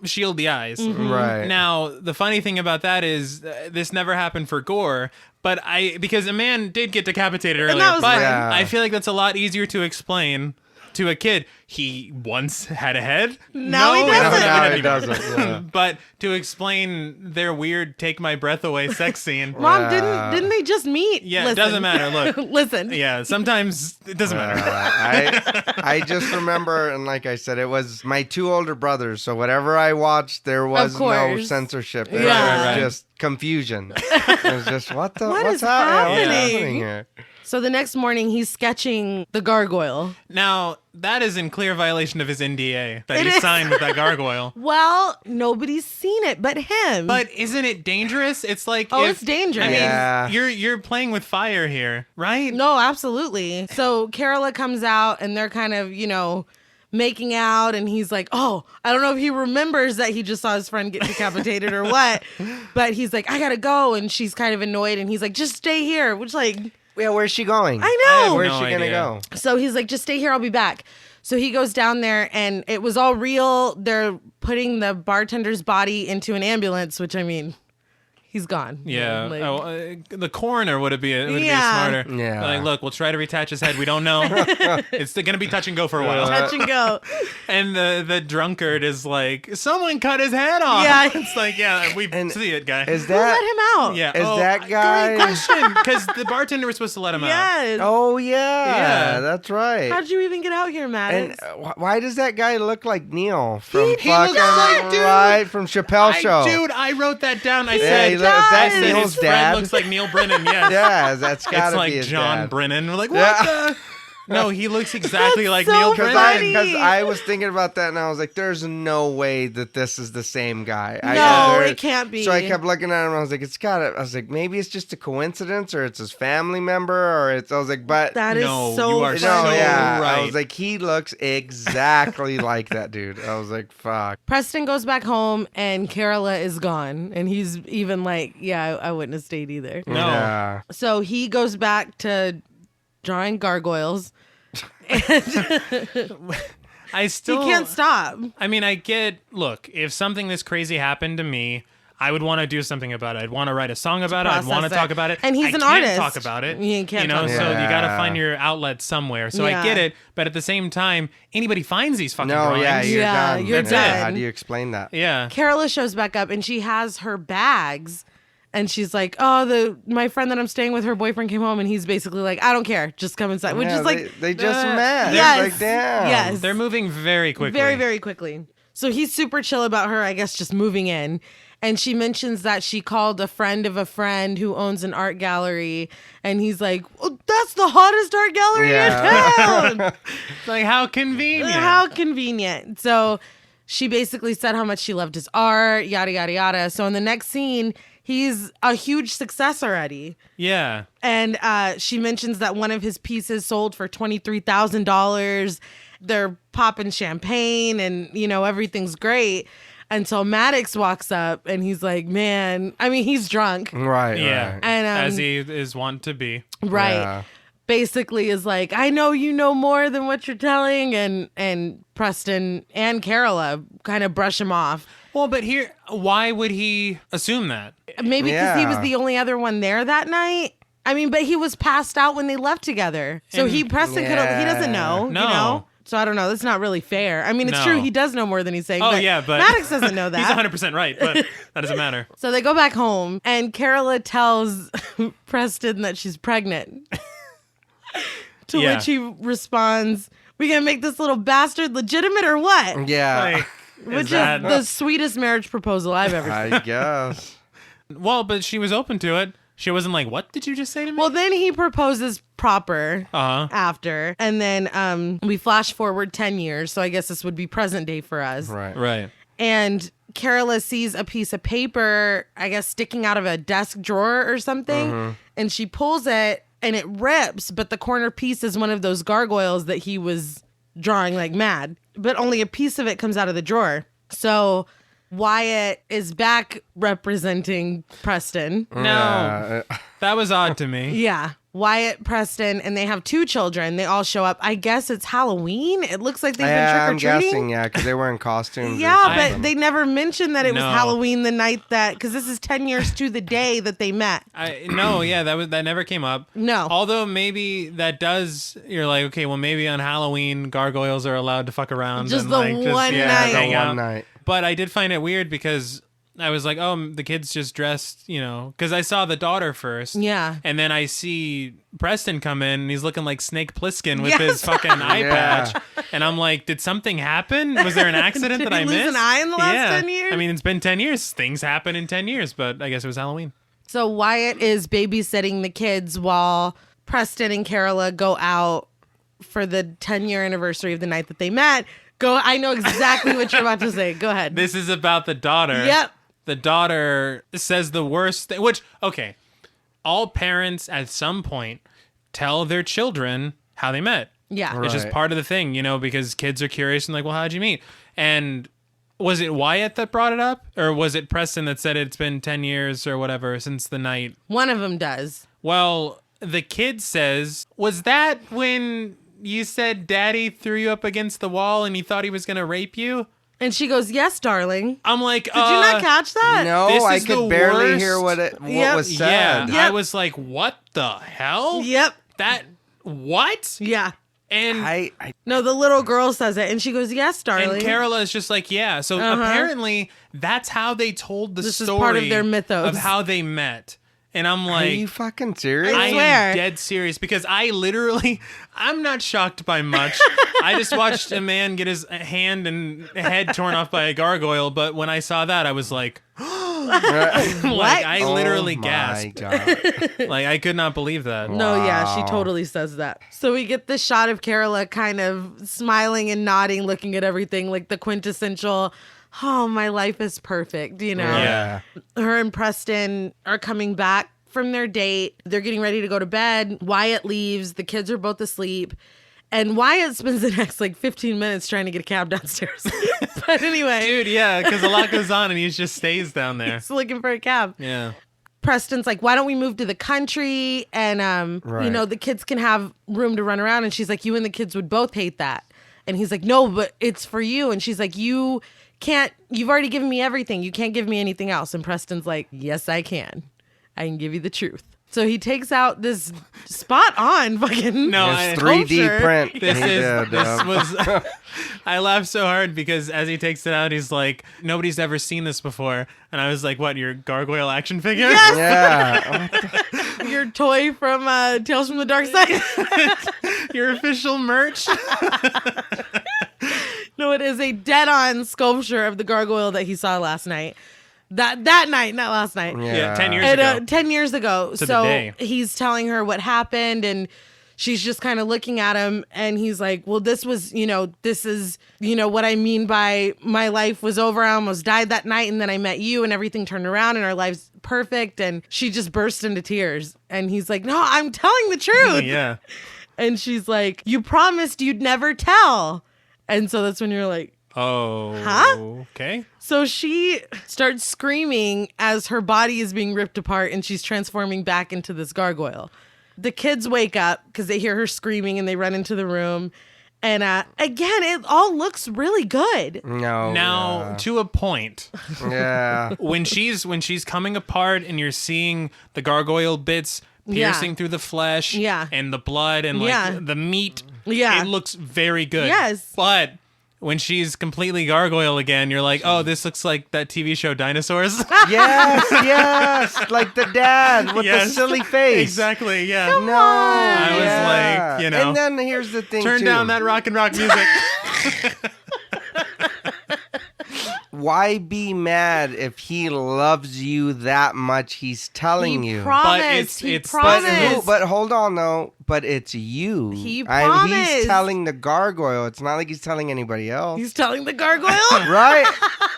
shield the eyes. Right. Now, the funny thing about that is this never happened for gore, but because a man did get decapitated earlier, that was but fine. Yeah. I feel like that's a lot easier to explain to a kid. He once had a head. Now he No, doesn't. no, it doesn't. Yeah. But to explain their weird "take my breath away" sex scene. Mom, Yeah. didn't they just meet? Yeah, Listen. it doesn't matter. Look, Listen. yeah, sometimes it doesn't matter. I just remember, and like I said, it was my two older brothers. So whatever I watched, there was no course. censorship. There Yeah. was just confusion. It was just what's is happening here? So the next morning, he's sketching the gargoyle. Now, that is in clear violation of his NDA that It he is. signed with that gargoyle. Well, nobody's seen it but him. But isn't it dangerous? It's like it's dangerous. I mean, Yeah. you're playing with fire here, right? No, absolutely. So Carola comes out and they're kind of, making out, and he's like, oh, I don't know if he remembers that he just saw his friend get decapitated or what, but he's like, I gotta go, and she's kind of annoyed, and he's like, just stay here, which like, Yeah, where's she going? I know. Where's No she gonna idea. go? So he's like, just stay here, I'll be back. So he goes down there, and it was all real. They're putting the bartender's body into an ambulance, which I mean, he's gone. Yeah. Like- The coroner would be Yeah. smarter. Yeah. Like, look, we'll try to retach his head. We don't know. It's gonna be touch and go for a while. touch and go. And the drunkard is like, someone cut his head off. Yeah. It's like, yeah, we And see it, guy. Is Who let that? him out? Yeah. Is that guy- Great question. Because the bartender was supposed to let him out. Yes. Oh yeah, Yeah. that's right. How'd you even get out here, And Maddox? why does that guy look like Neil from He looks fucking like, dude. right from Chappelle Show? Dude, I wrote that down. I Yeah, said, is that does. Neil's his friend dad? looks like Neil Brennan. Yes. Yeah, that's gotta It's like be his John dad. Brennan. We're like, what Yeah. the? No, he looks exactly That's like so Neil Because Brennan. funny. I was thinking about that and I was like, there's no way that this is the same guy. No, it can't be. So I kept looking at him and I was like, I was like, maybe it's just a coincidence or it's his family member or I was like, but That is No, so you are no, so funny. yeah. I right. was like, he looks exactly like that dude. I was like, fuck. Preston goes back home and Carola is gone. And he's even like, yeah, I wouldn't have stayed either. No. Yeah. So he goes back to drawing gargoyles. I still He can't stop. I mean, look, if something this crazy happened to me, I would want to do something about it. I'd want to write a song about it. I'd want to process it. talk about it. And he's I an can't artist. talk about it. You can't talk so about it. you got to Yeah. find your outlet somewhere. So Yeah. I get it, but at the same time, anybody finds these fucking No, drawings. yeah, you're Yeah, done. you're That's it. How done. do you explain that? Yeah. Carola shows back up and she has her bags. And she's like, oh, my friend that I'm staying with, her boyfriend came home and he's basically like, I don't care. Just come inside. Which Yeah, is like, they just met. yes, It's like, damn. yes. They're moving very quickly. Very, very quickly. So he's super chill about her, I guess, just moving in. And she mentions that she called a friend of a friend who owns an art gallery. And he's like, well, that's the hottest art gallery in town. Like, how convenient. How convenient. So she basically said how much she loved his art, yada, yada, yada. So in the next scene, he's a huge success already. Yeah. And she mentions that one of his pieces sold for $23,000. They're popping champagne and, everything's great. Until Maddox walks up and he's like, man, I mean, he's drunk. Right. Yeah. Right. And As he is wont to be. right. Yeah. Basically is like, I know you know more than what you're telling. And Preston and Carola kind of brush him off. Well, but why would he assume that? Maybe because he was Yeah. the only other one there that night. I mean, but he was passed out when they left together. So Preston he doesn't know. No. So I don't know. That's not really fair. I mean, it's No. true. He does know more than he's saying. Oh, yeah, but Maddox doesn't know that. He's 100% right, but that doesn't matter. So they go back home and Carola tells Preston that she's pregnant. To Yeah. which he responds, We gonna make this little bastard legitimate or what? Yeah. Like, Which is that- the sweetest marriage proposal I've ever seen. I guess. Well, but she was open to it. She wasn't like, what did you just say to me? Well, then he proposes proper Uh-huh. after. And then we flash forward 10 years. So I guess this would be present day for us. Right. Right. And Carola sees a piece of paper, I guess, sticking out of a desk drawer or something. And she pulls it and it rips. But the corner piece is one of those gargoyles that he was drawing like mad. But only a piece of it comes out of the drawer. So Wyatt is back representing Preston. No. Yeah. That was odd to me. Yeah. Wyatt, Preston, and they have 2 children. They all show up. I guess it's Halloween. It looks like they've been I'm trick-or-treating. guessing, yeah, because they were in costumes. or Yeah, something. but they never mentioned that it was No. Halloween the night that, because this is 10 years to the day that they met. That never came up. No. Although maybe that does. You're like, okay, well, maybe on Halloween gargoyles are allowed to fuck around. Just and the like, one yeah, night. hang The out. one night. But I did find it weird because I was like, oh, the kid's just dressed, because I saw the daughter first. Yeah. And then I see Preston come in and he's looking like Snake Plissken with Yes. his fucking eye Yeah. patch. And I'm like, did something happen? Was there an accident Did that he I lose missed? an eye in the last 10 years? I mean, it's been 10 years. Things happen in 10 years, but I guess it was Halloween. So Wyatt is babysitting the kids while Preston and Carola go out for the 10-year anniversary of the night that they met. I know exactly what you're about to say. Go ahead. This is about the daughter. Yep. The daughter says the worst thing, which, okay, all parents at some point tell their children how they met. Yeah. It's just Right. part of the thing, because kids are curious and like, well, how'd you meet? And was it Wyatt that brought it up? Or was it Preston that said it's been 10 years or whatever since the night? One of them does. Well, the kid says, was that when you said daddy threw you up against the wall and he thought he was going to rape you? And she goes, yes, darling. I'm like, Did you not catch that? No, This I is the could barely worst. hear what Yep. was Yeah, said. Yep. I was like, what the hell? Yep. That, what? Yeah. And I No, the little girl says it. And she goes, yes, darling. and Carola is just like, yeah. So apparently that's how they told the This is story part of their mythos. of how they met. And I'm are like, you fucking serious? I I swear. am dead serious because I'm not shocked by much. I just watched a man get his hand and head torn off by a gargoyle, but when I saw that, I was like, like I literally gasped. God. Like I could not believe that. No, yeah, she Wow. totally says that. So we get this shot of Carola kind of smiling and nodding, looking at everything like the quintessential, oh, my life is perfect, Yeah. Her and Preston are coming back from their date. They're getting ready to go to bed. Wyatt leaves. The kids are both asleep. And Wyatt spends the next 15 minutes trying to get a cab downstairs. But anyway, Dude, yeah, because a lot goes on and he just stays down there. he's looking for a cab. Yeah. Preston's like, why don't we move to the country? And, Right. the kids can have room to run around. And she's like, you and the kids would both hate that. And he's like, no, but it's for you. And she's like, you've already given me everything. You can't give me anything else. And Preston's like, yes, I can. I can give you the truth. So he takes out this spot on fucking No, It's I- 3D sculpture. print. This He is did, this was I laughed so hard because as he takes it out, he's like, nobody's ever seen this before. And I was like, what, your gargoyle action figure? Yes! Yeah. Your toy from Tales from the Darkside. Your official merch? No, it is a dead-on sculpture of the gargoyle that he saw last night. That night, not last night. Yeah, 10 years And, ago. 10 years ago. the So day. he's telling her what happened, and she's just kind of looking at him, and he's like, well, this is, what I mean by my life was over. I almost died that night, and then I met you, and everything turned around, and our life's perfect. And she just burst into tears. And he's like, no, I'm telling the truth. Yeah. And she's like, you promised you'd never tell. And so that's when you're like, Oh. Huh? Okay. so she starts screaming as her body is being ripped apart and she's transforming back into this gargoyle. The kids wake up because they hear her screaming and they run into the room. And again, it all looks really good. No. Now, to a point, Yeah. when she's coming apart and you're seeing the gargoyle bits piercing Yeah. through the flesh Yeah. and the blood and Yeah. the meat, Yeah. it looks very good. Yes. But when she's completely gargoyle again, you're like, oh, this looks like that TV show Dinosaurs. Yes, like the dad with the silly face. Exactly, yeah. No, I was like, you know. And then here's the thing, turn too. down that rock music. Why be mad if he loves you that much? He's telling you. Promised. He promised. But hold on, though. But it's you. He promised. He's telling the gargoyle. It's not like he's telling anybody else. He's telling the gargoyle? Right?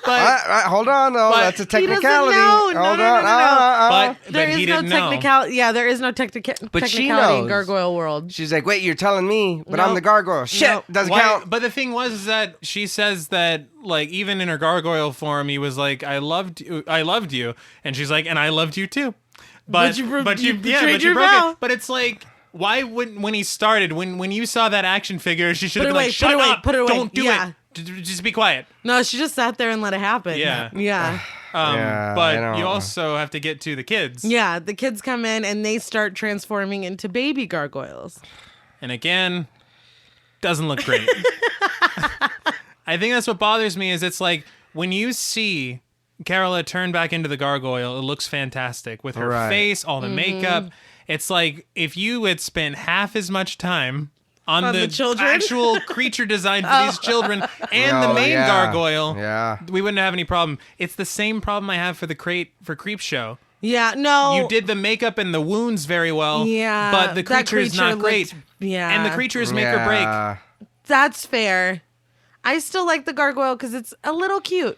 But hold on, though. That's a technicality. He doesn't know. Hold No. on. There is he no didn't know. technicality. Yeah, there is no technicality in gargoyle world. She's like, wait, you're telling me, but No. I'm the gargoyle. Shit, No. doesn't count. But the thing was is that she says that, like, even in her gargoyle form, he was like, I loved you. And she's like, and I loved you too. But you broke vow. it. But it's like, why wouldn't, when he started, when you saw that action figure, she should Put have it been away, like, shut put it away, up, put it away. don't do Yeah. it. Just be quiet. No, she just sat there and let it happen. Yeah. Yeah. Yeah, I But don't you know. also have to get to the kids. Yeah, the kids come in and they start transforming into baby gargoyles. And again, doesn't look great. I think that's what bothers me is it's like when you see Carola turn back into the gargoyle, it looks fantastic with her Right. face, all the makeup. It's like if you had spent half as much time on the children? actual creature design for these children and the main gargoyle, we wouldn't have any problem. It's the same problem I have for the Creep Show. Yeah, no. You did the makeup and the wounds very well, Yeah, but the that creature is creature not great. looked- yeah. And the creature is make or break. That's fair. I still like the gargoyle because it's a little cute.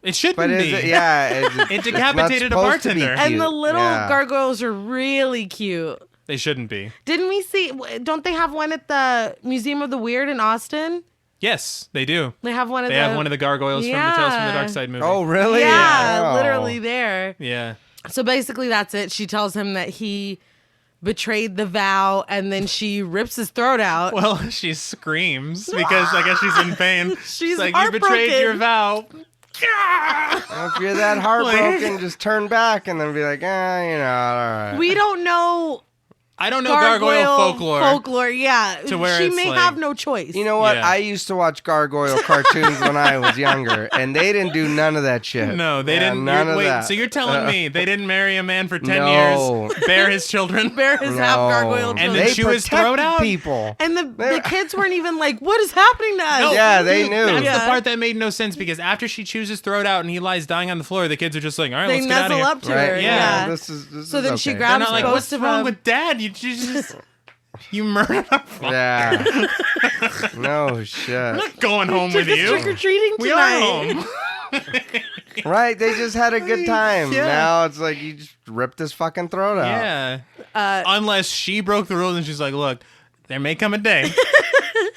It shouldn't But be. it decapitated a bartender. And the little gargoyles are really cute. They shouldn't be. Didn't we see? Don't they have one at the Museum of the Weird in Austin? Yes, they do. They have one of They have one of the gargoyles from the Tales from the Darkside movie. Oh, really? Yeah, Oh. literally there. Yeah. So basically, that's it. She tells him that he betrayed the vow, and then she rips his throat out. Well, she screams because I guess she's in pain. She's like, you betrayed heartbroken. your vow. If you're that heartbroken, just turn back and then be like, all right. We don't know. I don't know gargoyle folklore. Yeah. To where she it's may like- have no choice. You know what? Yeah. I used to watch gargoyle cartoons when I was younger, and they didn't do none of that shit. No, they Yeah, didn't. None of Wait, that. so you're telling me they didn't marry a man for 10 No. years, bear his children, Bear his half gargoyle And children. then they chew his throat protected out? people. And the kids weren't even like, what is happening to us? No, Yeah, they knew. That's Yeah. the part that made no sense because after she chews his throat out and he lies dying on the floor, the kids are just like, all right, They let's get out of nuzzle here. up to Right? her. Yeah. Yeah. This is So then she okay. They're grabs not like, both what's of wrong them. with Dad? You just you murdered our father. Yeah. No shit. Going home with Took us you. trick or treating We are tonight. home. Right? They just had a good time. Yeah. Now it's like you just ripped his fucking throat out. Yeah. Uh, Unless she broke the rules and she's like, look, there may come a day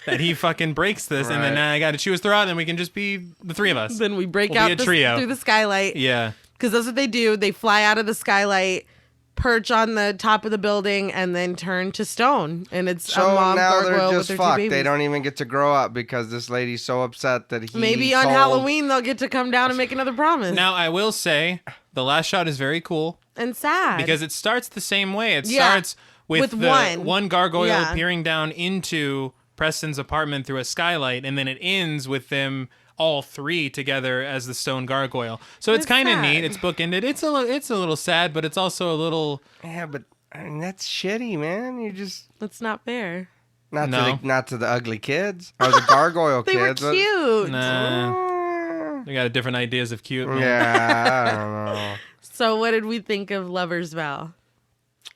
that he fucking breaks this and then Right. I got to chew his throat out and then we can just be the three of us. Then we break We'll be out a trio. through the skylight. Yeah. Because that's what they do. They fly out of the skylight, perch on the top of the building, and then turn to stone. And it's a So mom now gargoyle they're with just their two fucked. babies. They don't even get to grow up because this lady's so upset that he Maybe on told- Halloween they'll get to come down and make another promise. Now, I will say the last shot is very cool And sad. because it starts the same way. It Yeah. starts with the one. gargoyle Yeah. peering down into Preston's apartment through a skylight, and then it ends with them all three together as the stone gargoyle. So it's It's kind of sad. neat. It's bookended. It's a little sad, but it's also a little Yeah, but I mean, that's shitty, man. You just That's not fair. not to the ugly kids or the gargoyle They were kids. but- cute. nah. We got different ideas of cute. Man. Yeah, I don't know. So what did we think of Lover's Vow?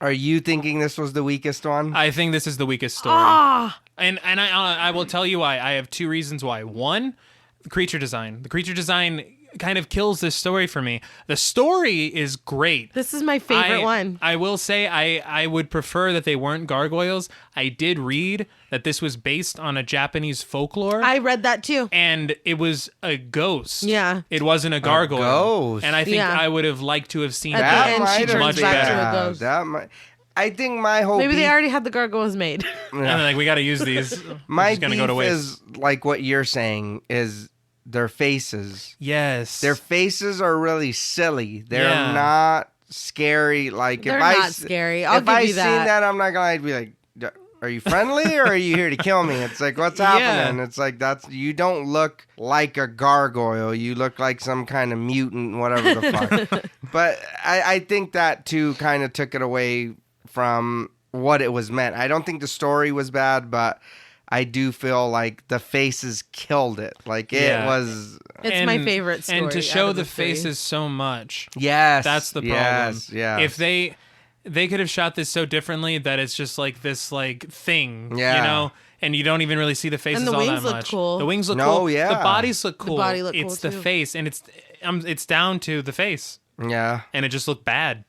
Are you thinking this was the weakest one? I think this is the weakest story. Ah! And I will tell you why. I have two reasons why. One, the creature design. The creature design kind of kills this story for me. The story is great. This is my favorite one. I will say I would prefer that they weren't gargoyles. I did read that this was based on a Japanese folklore. I read that too. and it was a ghost. Yeah. It wasn't a gargoyle. ghost. And I think Yeah. I would have liked to have seen At the that. end, she might have turns much been- back to better. a ghost. That might. I think my whole Maybe they beef- already had the gargoyles made. And they're like, we got to use these. my it's gonna beef go to waste. is like what you're saying is their faces. Yes. Their faces are really silly. They're Yeah. not scary. Like They're if I not s- scary. I'll if give I you seen that. that, I'm not gonna be like, are you friendly or are you here to kill me? It's like, what's happening? It's like, you don't look like a gargoyle. You look like some kind of mutant, whatever the fuck. But I think that too kind of took it away from what it was meant. I don't think the story was bad, but I do feel like the faces killed it. Like it was. It's my favorite story. And to show the faces so much. Yes. That's the problem. Yes. If they could have shot this so differently that it's just like this like thing, Yeah. you know, and you don't even really see the faces And the all wings that look much. cool. The wings look No, cool. yeah. The bodies look cool. body look it's cool, the too. face, and it's down to the face, Yeah. and it just looked bad.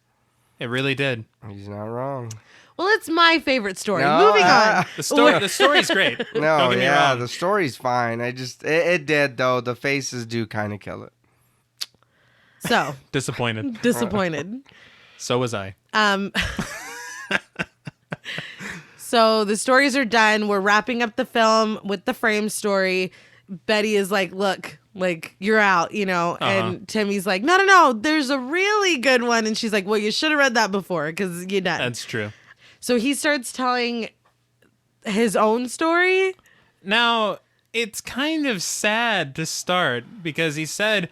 It really did. He's not wrong. Well, it's my favorite story. No, Moving on. The story's great. No, Don't get me wrong. the story's fine. It did though. The faces do kind of kill it. So Disappointed. So was I. So the stories are done. We're wrapping up the film with the frame story. Betty is like, look, like you're out, you know, and Timmy's like, no, there's a really good one. And she's like, well, you should have read that before because you're done. That's true. So he starts telling his own story. Now, it's kind of sad to start because he said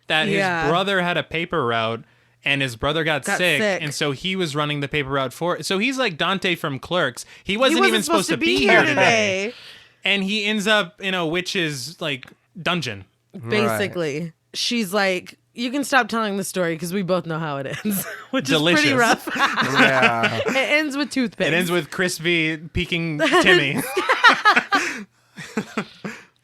that his brother had a paper route and his brother got sick, and so he was running the paper route for it. So he's like Dante from Clerks. He wasn't even supposed to be here today. And he ends up in a witch's like dungeon. Basically. Right. She's like, you can stop telling the story because we both know how it ends, which Delicious. is pretty rough. Yeah. It ends with toothpicks. It ends with Crispy peeking Timmy.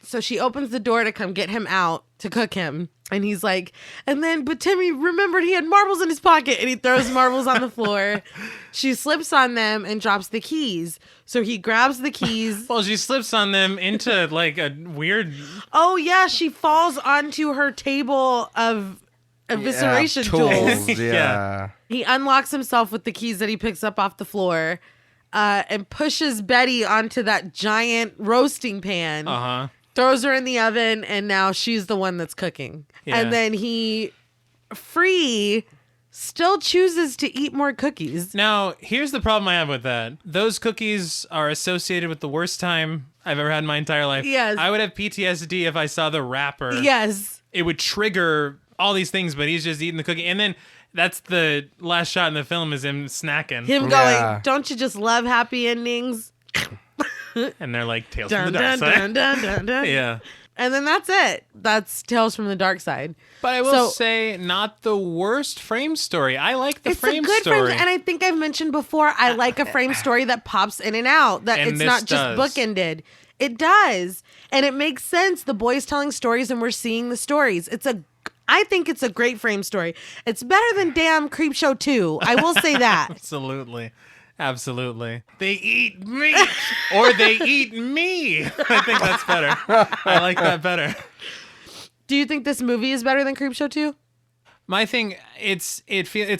So she opens the door to come get him out to cook him. And he's like, but Timmy remembered he had marbles in his pocket and he throws marbles on the floor. She slips on them and drops the keys. So he grabs the keys. Well, she slips on them into like a weird. Oh, yeah. She falls onto her table of evisceration tools. Yeah. He unlocks himself with the keys that he picks up off the floor and pushes Betty onto that giant roasting pan. Uh-huh. Throws her in the oven, and now she's the one that's cooking. Yeah. And then Free still chooses to eat more cookies. Now, here's the problem I have with that. Those cookies are associated with the worst time I've ever had in my entire life. Yes. I would have PTSD if I saw the wrapper. Yes. It would trigger all these things, but he's just eating the cookie. And then that's the last shot in the film is him snacking. Him going, don't you just love happy endings? And they're like, Tales from the Darkside. Dun. Yeah. And then that's it. That's Tales from the Darkside. But I will say, not the worst frame story. I like the frame It's a good story. frame, and I think I've mentioned before, I like a frame story that pops in and out. That And it's this not just does. bookended. It does, and it makes sense. The boy's telling stories, and we're seeing the stories. I think it's a great frame story. It's better than damn Creepshow 2. I will say that. Absolutely. They eat meat or they eat me. I think that's better. I like that better. Do you think this movie is better than Creepshow 2? My thing, it's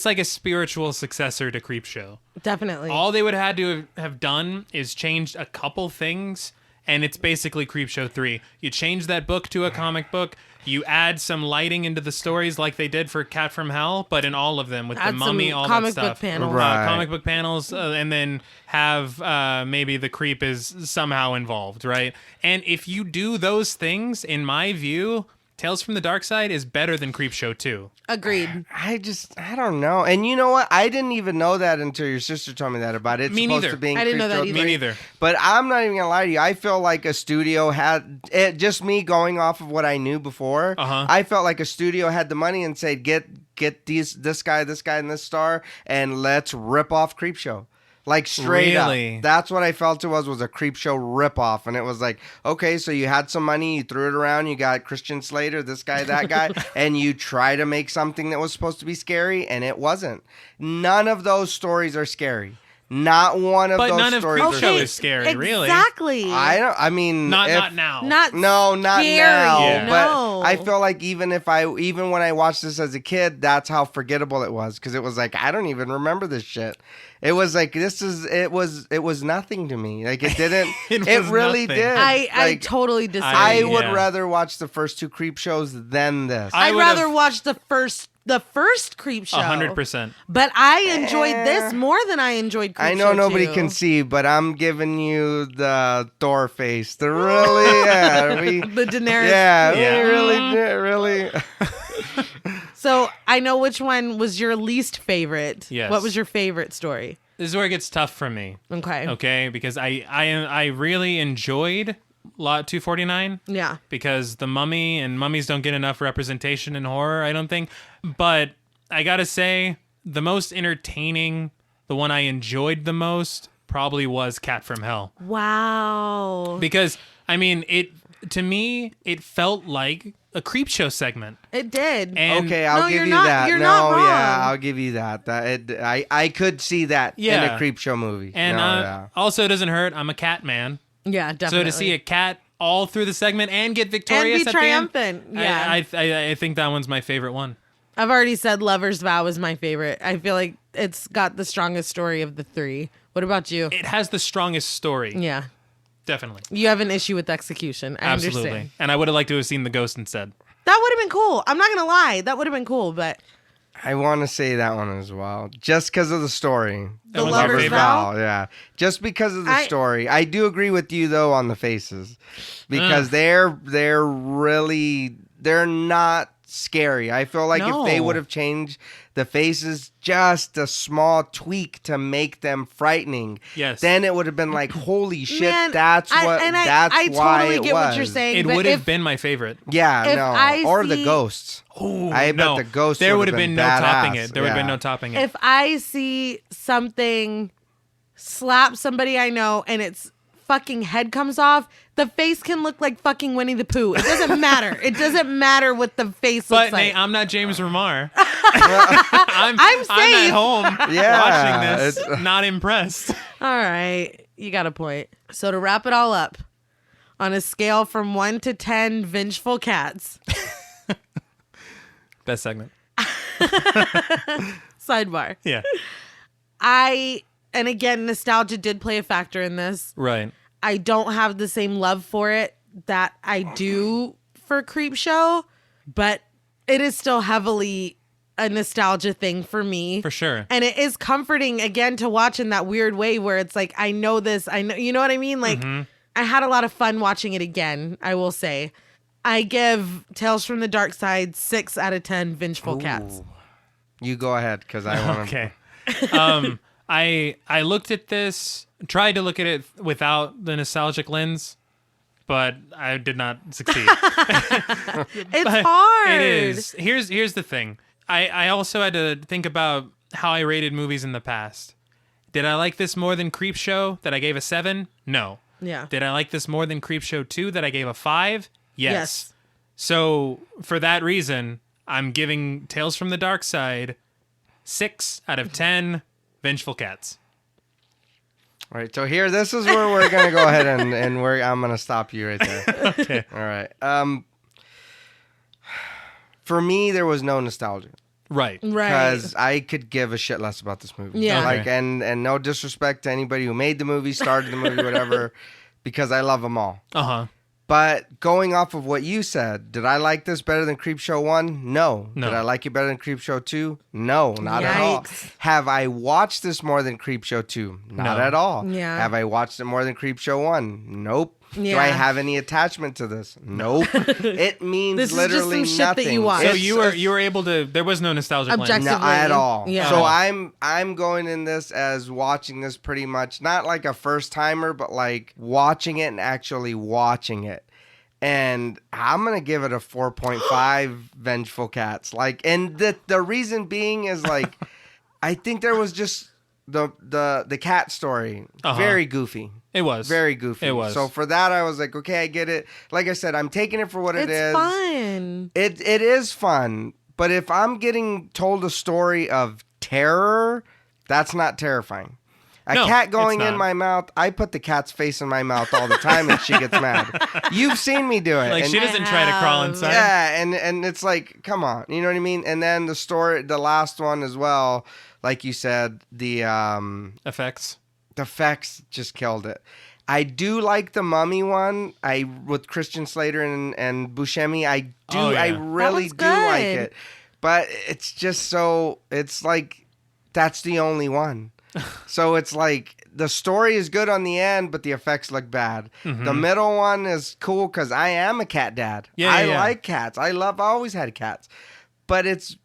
like a spiritual successor to Creepshow. Definitely. All they would have had to have done is changed a couple things, and it's basically Creepshow 3. You change that book to a comic book. You add some lighting into the stories like they did for Cat from Hell, but in all of them with Add the mummy, some all comic that book stuff. panels. Right. Comic book panels, and then have maybe the creep is somehow involved, right? And if you do those things, in my view, Tales from the Darkside is better than Creepshow 2. Agreed. I don't know. And you know what? I didn't even know that until your sister told me that about it. It's Me supposed neither. to be in I didn't know that Creepshow either. Me 3. neither. But I'm not even gonna lie to you. I feel like a studio had it. Just me going off of what I knew before. I felt like a studio had the money and said, "Get this guy, and this star, and let's rip off Creepshow." Like straight Really? up. That's what I felt it was a Creepshow ripoff. And it was like, okay, so you had some money, you threw it around, you got Christian Slater, this guy, that guy, and you try to make something that was supposed to be scary, and it wasn't. None of those stories are scary. Not one of But those none of stories Creepshow are is scary, really. Exactly. I mean, Not now. Not no, not scary. now. Yeah. But No. I feel like even when I watched this as a kid, that's how forgettable it was, because it was like I don't even remember this shit. It was like it was nothing to me. Like it didn't. It was really nothing. did. I Like, totally disagree. I would Yeah. rather watch the first two Creep shows than this. I I'd would've- rather watch the first the first Creep Show. 100%. But I enjoyed this more than I enjoyed Creep I know Show nobody 2. can see, but I'm giving you the Thor face. The really, The Daenerys. yeah, Yeah. really. So I know which one was your least favorite. Yes. What was your favorite story? This is where it gets tough for me. Okay. Okay, because I really enjoyed Lot 249. Yeah. Because the mummy and mummies don't get enough representation in horror, I don't think. But I gotta say, the most entertaining, the one I enjoyed the most, probably was Cat from Hell. Wow. Because I mean, to me, it felt like a Creep Show segment. It did. And Okay, I'll give you're you not- that. you're No, not wrong. yeah, I'll give you that. I could see that in Yeah. a Creep Show movie. And No, yeah. also, it doesn't hurt. I'm a cat man. Yeah, definitely. So to see a cat all through the segment and get and victorious be at the end, triumphant. Yeah. I think that one's my favorite one. I've already said Lover's Vow is my favorite. I feel like it's got the strongest story of the three. What about you? It has the strongest story. Yeah. Definitely. You have an issue with execution. I Absolutely. understand. And I would have liked to have seen the ghost instead. That would have been cool. I'm not going to lie. That would have been cool, but I want to say that one as well, just because of the story. The was your Lover's favorite? Vow? Yeah, just because of the I- story. I do agree with you though on the faces, because they're not scary. I feel like if they No. would have changed the faces just a small tweak to make them frightening, Yes. then it would have been like, holy shit, Man, that's I why totally it get was. what you're saying. It but would have if- been my favorite. Yeah, If no, I or the see- ghosts. Ooh, I bet no. the ghost There would would have have been been no topping badass. it. There would have been Yeah. no topping it. If I see something slap somebody I know and its fucking head comes off, the face can look like fucking Winnie the Pooh. It doesn't matter. It doesn't matter what the face But looks like. Nate, I'm not James Remar. I'm at safe. home Yeah, watching this, it's- not impressed. All right. You got a point. So to wrap it all up, on a scale from 1 to 10 vengeful cats, Best segment. sidebar. Yeah. And again, nostalgia did play a factor in this. Right. I don't have the same love for it that I do for Creep Show, but it is still heavily a nostalgia thing for me. For sure. And it is comforting again to watch in that weird way where it's like, I know this, I know, you know what I mean? Like, I had a lot of fun watching it again, I will say. I give Tales from the Darkside 6 out of 10 vengeful cats. You go ahead, because I want to. Okay. I looked at this, tried to look at it without the nostalgic lens, but I did not succeed. It's hard. It is. Here's the thing. I also had to think about how I rated movies in the past. Did I like this more than Creep Show that I gave a 7? No. Yeah. Did I like this more than Creep Show 2 that I gave a 5? Yes. Yes. So for that reason, I'm giving Tales from the Darkside 6 out of 10 vengeful cats. All right, so here, this is where we're gonna go ahead and I'm gonna stop you right there. Okay. All right. For me, there was no nostalgia Right. Right. because I could give a shit less about this movie. Yeah. Like, Okay. and no disrespect to anybody who made the movie, started the movie, whatever, because I love them all. Uh-huh. But going off of what you said, did I like this better than Creep Show 1? No. No. Did I like it better than Creep Show 2? No, not at all. Yikes. Have I watched this more than Creep Show 2? Not No. at all. Yeah. Have I watched it more than Creep Show 1? Nope. Do Yeah. I have any attachment to this? Nope. It means This is just literally some shit that nothing. you watched. So It's you were able to, there was no nostalgic lens. Objective- no, at all. Yeah. So Uh-huh. I'm going in this as watching this pretty much not like a first timer, but like watching it and actually watching it. And I'm gonna give it a 4.5 vengeful cats. Like, and the reason being is like, I think there was just the cat story very goofy. It was. Very goofy. It was. So for that, I was like, okay, I get it. Like I said, I'm taking it for what it It's is. fun. It is fun, but if I'm getting told a story of terror, that's not terrifying. A No, cat going it's in not. my mouth, I put the cat's face in my mouth all the time and she gets mad. You've seen me do it. Like, and- she doesn't try to crawl have. inside. yeah, and it's like, come on, you know what I mean? And then the last one as well, like you said, the Effects. effects just killed it. I do like the Mummy one. With Christian Slater and Buscemi. I do. Oh, yeah. I really one's do like good. it. But it's just so, it's like, that's the only one. So it's like, the story is good on the end, but the effects look bad. The middle one is cool because I am a cat dad. I like cats. I always had cats. But it's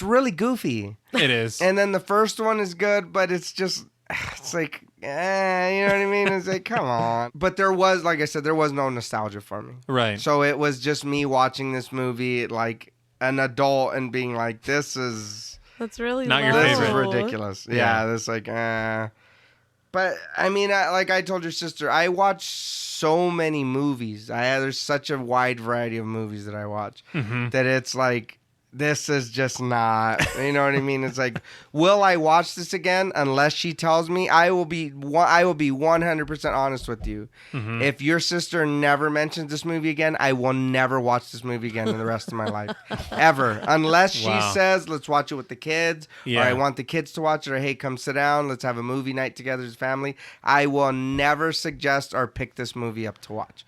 really goofy. It is. And then the first one is good, but it's just, it's like, you know what I mean? It's like, come on. But there was, like I said, there was no nostalgia for me. Right. So it was just me watching this movie like an adult and being like, this is... That's really not your low. This is favorite. ridiculous. Yeah, this like, But, I mean, like I told your sister, I watch so many movies. There's such a wide variety of movies that I watch that it's like, this is just not, you know what I mean? It's like, will I watch this again? Unless she tells me, I will be 100% honest with you. If your sister never mentions this movie again, I will never watch this movie again in the rest of my life. Ever. Unless she says, let's watch it with the kids, or I want the kids to watch it, or hey, come sit down, let's have a movie night together as a family. I will never suggest or pick this movie up to watch.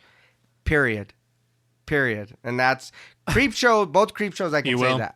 Period. And that's Creepshow. Both Creepshows, I can say that.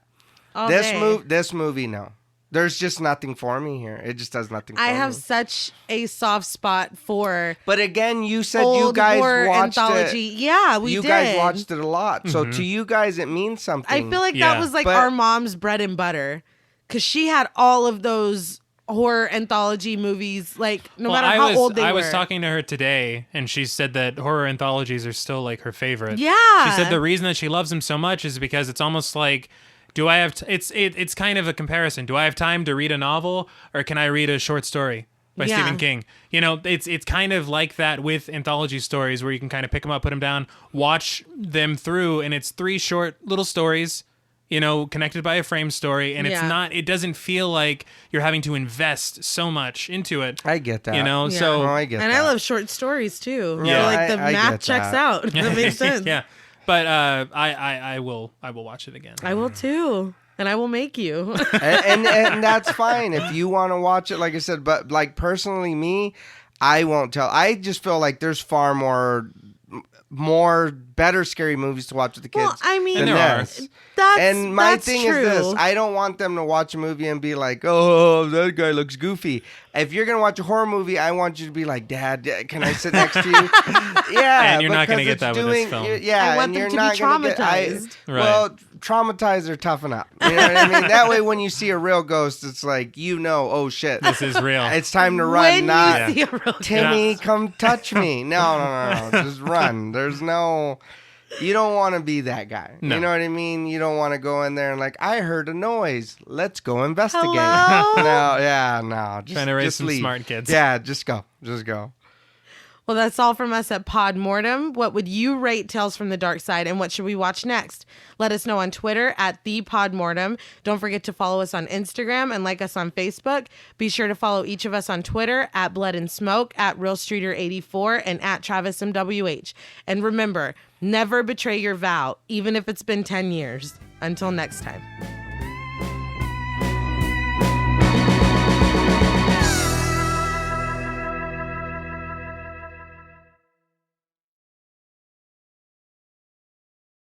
This movie, no. There's just nothing for me here. It just does nothing for me. I have such a soft spot for. But again, you said old you guys horror watched anthology. it. Yeah, we did. You guys watched it a lot. So to you guys, it means something. I feel like that was like our mom's bread and butter, because she had all of those horror anthology movies, like no matter how old they were. I was talking to her today, and she said that horror anthologies are still like her favorite. Yeah. She said the reason that she loves them so much is because it's almost like, do I have? It's kind of a comparison. Do I have time to read a novel, or can I read a short story by Stephen King? You know, it's kind of like that with anthology stories, where you can kind of pick them up, put them down, watch them through, and it's 3 short little stories, you know, connected by a frame story, and it's not, it doesn't feel like you're having to invest so much into it. I get that. You know, so I get and that. I love short stories too. Yeah, So like the I math get checks that. out. That makes sense. yeah. But I will watch it again. I will too. And I will make you. and that's fine if you want to watch it, like I said. But like personally, me, I won't tell. I just feel like there's far more better scary movies to watch with the kids. Well, I mean, than there this. and my thing is this: I don't want them to watch a movie and be like, "Oh, that guy looks goofy." If you're gonna watch a horror movie, I want you to be like, "Dad, can I sit next to you?" Yeah, and you're not gonna get that with this film. Yeah, I want and them you're to not be gonna get. traumatized. Well, traumatized or toughen up. You know what I mean? That way, when you see a real ghost, it's like, oh shit, This is real. it's time to run. When not you see a real Timmy, come touch me. No, just run. There's no. You don't want to be that guy. No. You know what I mean? You don't want to go in there and like, I heard a noise. Let's go investigate. Hello? No. Just, Trying to raise just some leave. smart kids. Yeah, just go. Well, that's all from us at Pod Mortem. What would you rate Tales from the Darkside, and what should we watch next? Let us know on Twitter at @ThePodMortem. Don't forget to follow us on Instagram and like us on Facebook. Be sure to follow each of us on Twitter at Blood and Smoke, at RealStreeter84, and at TravisMWH. And remember, never betray your vow, even if it's been 10 years. Until next time.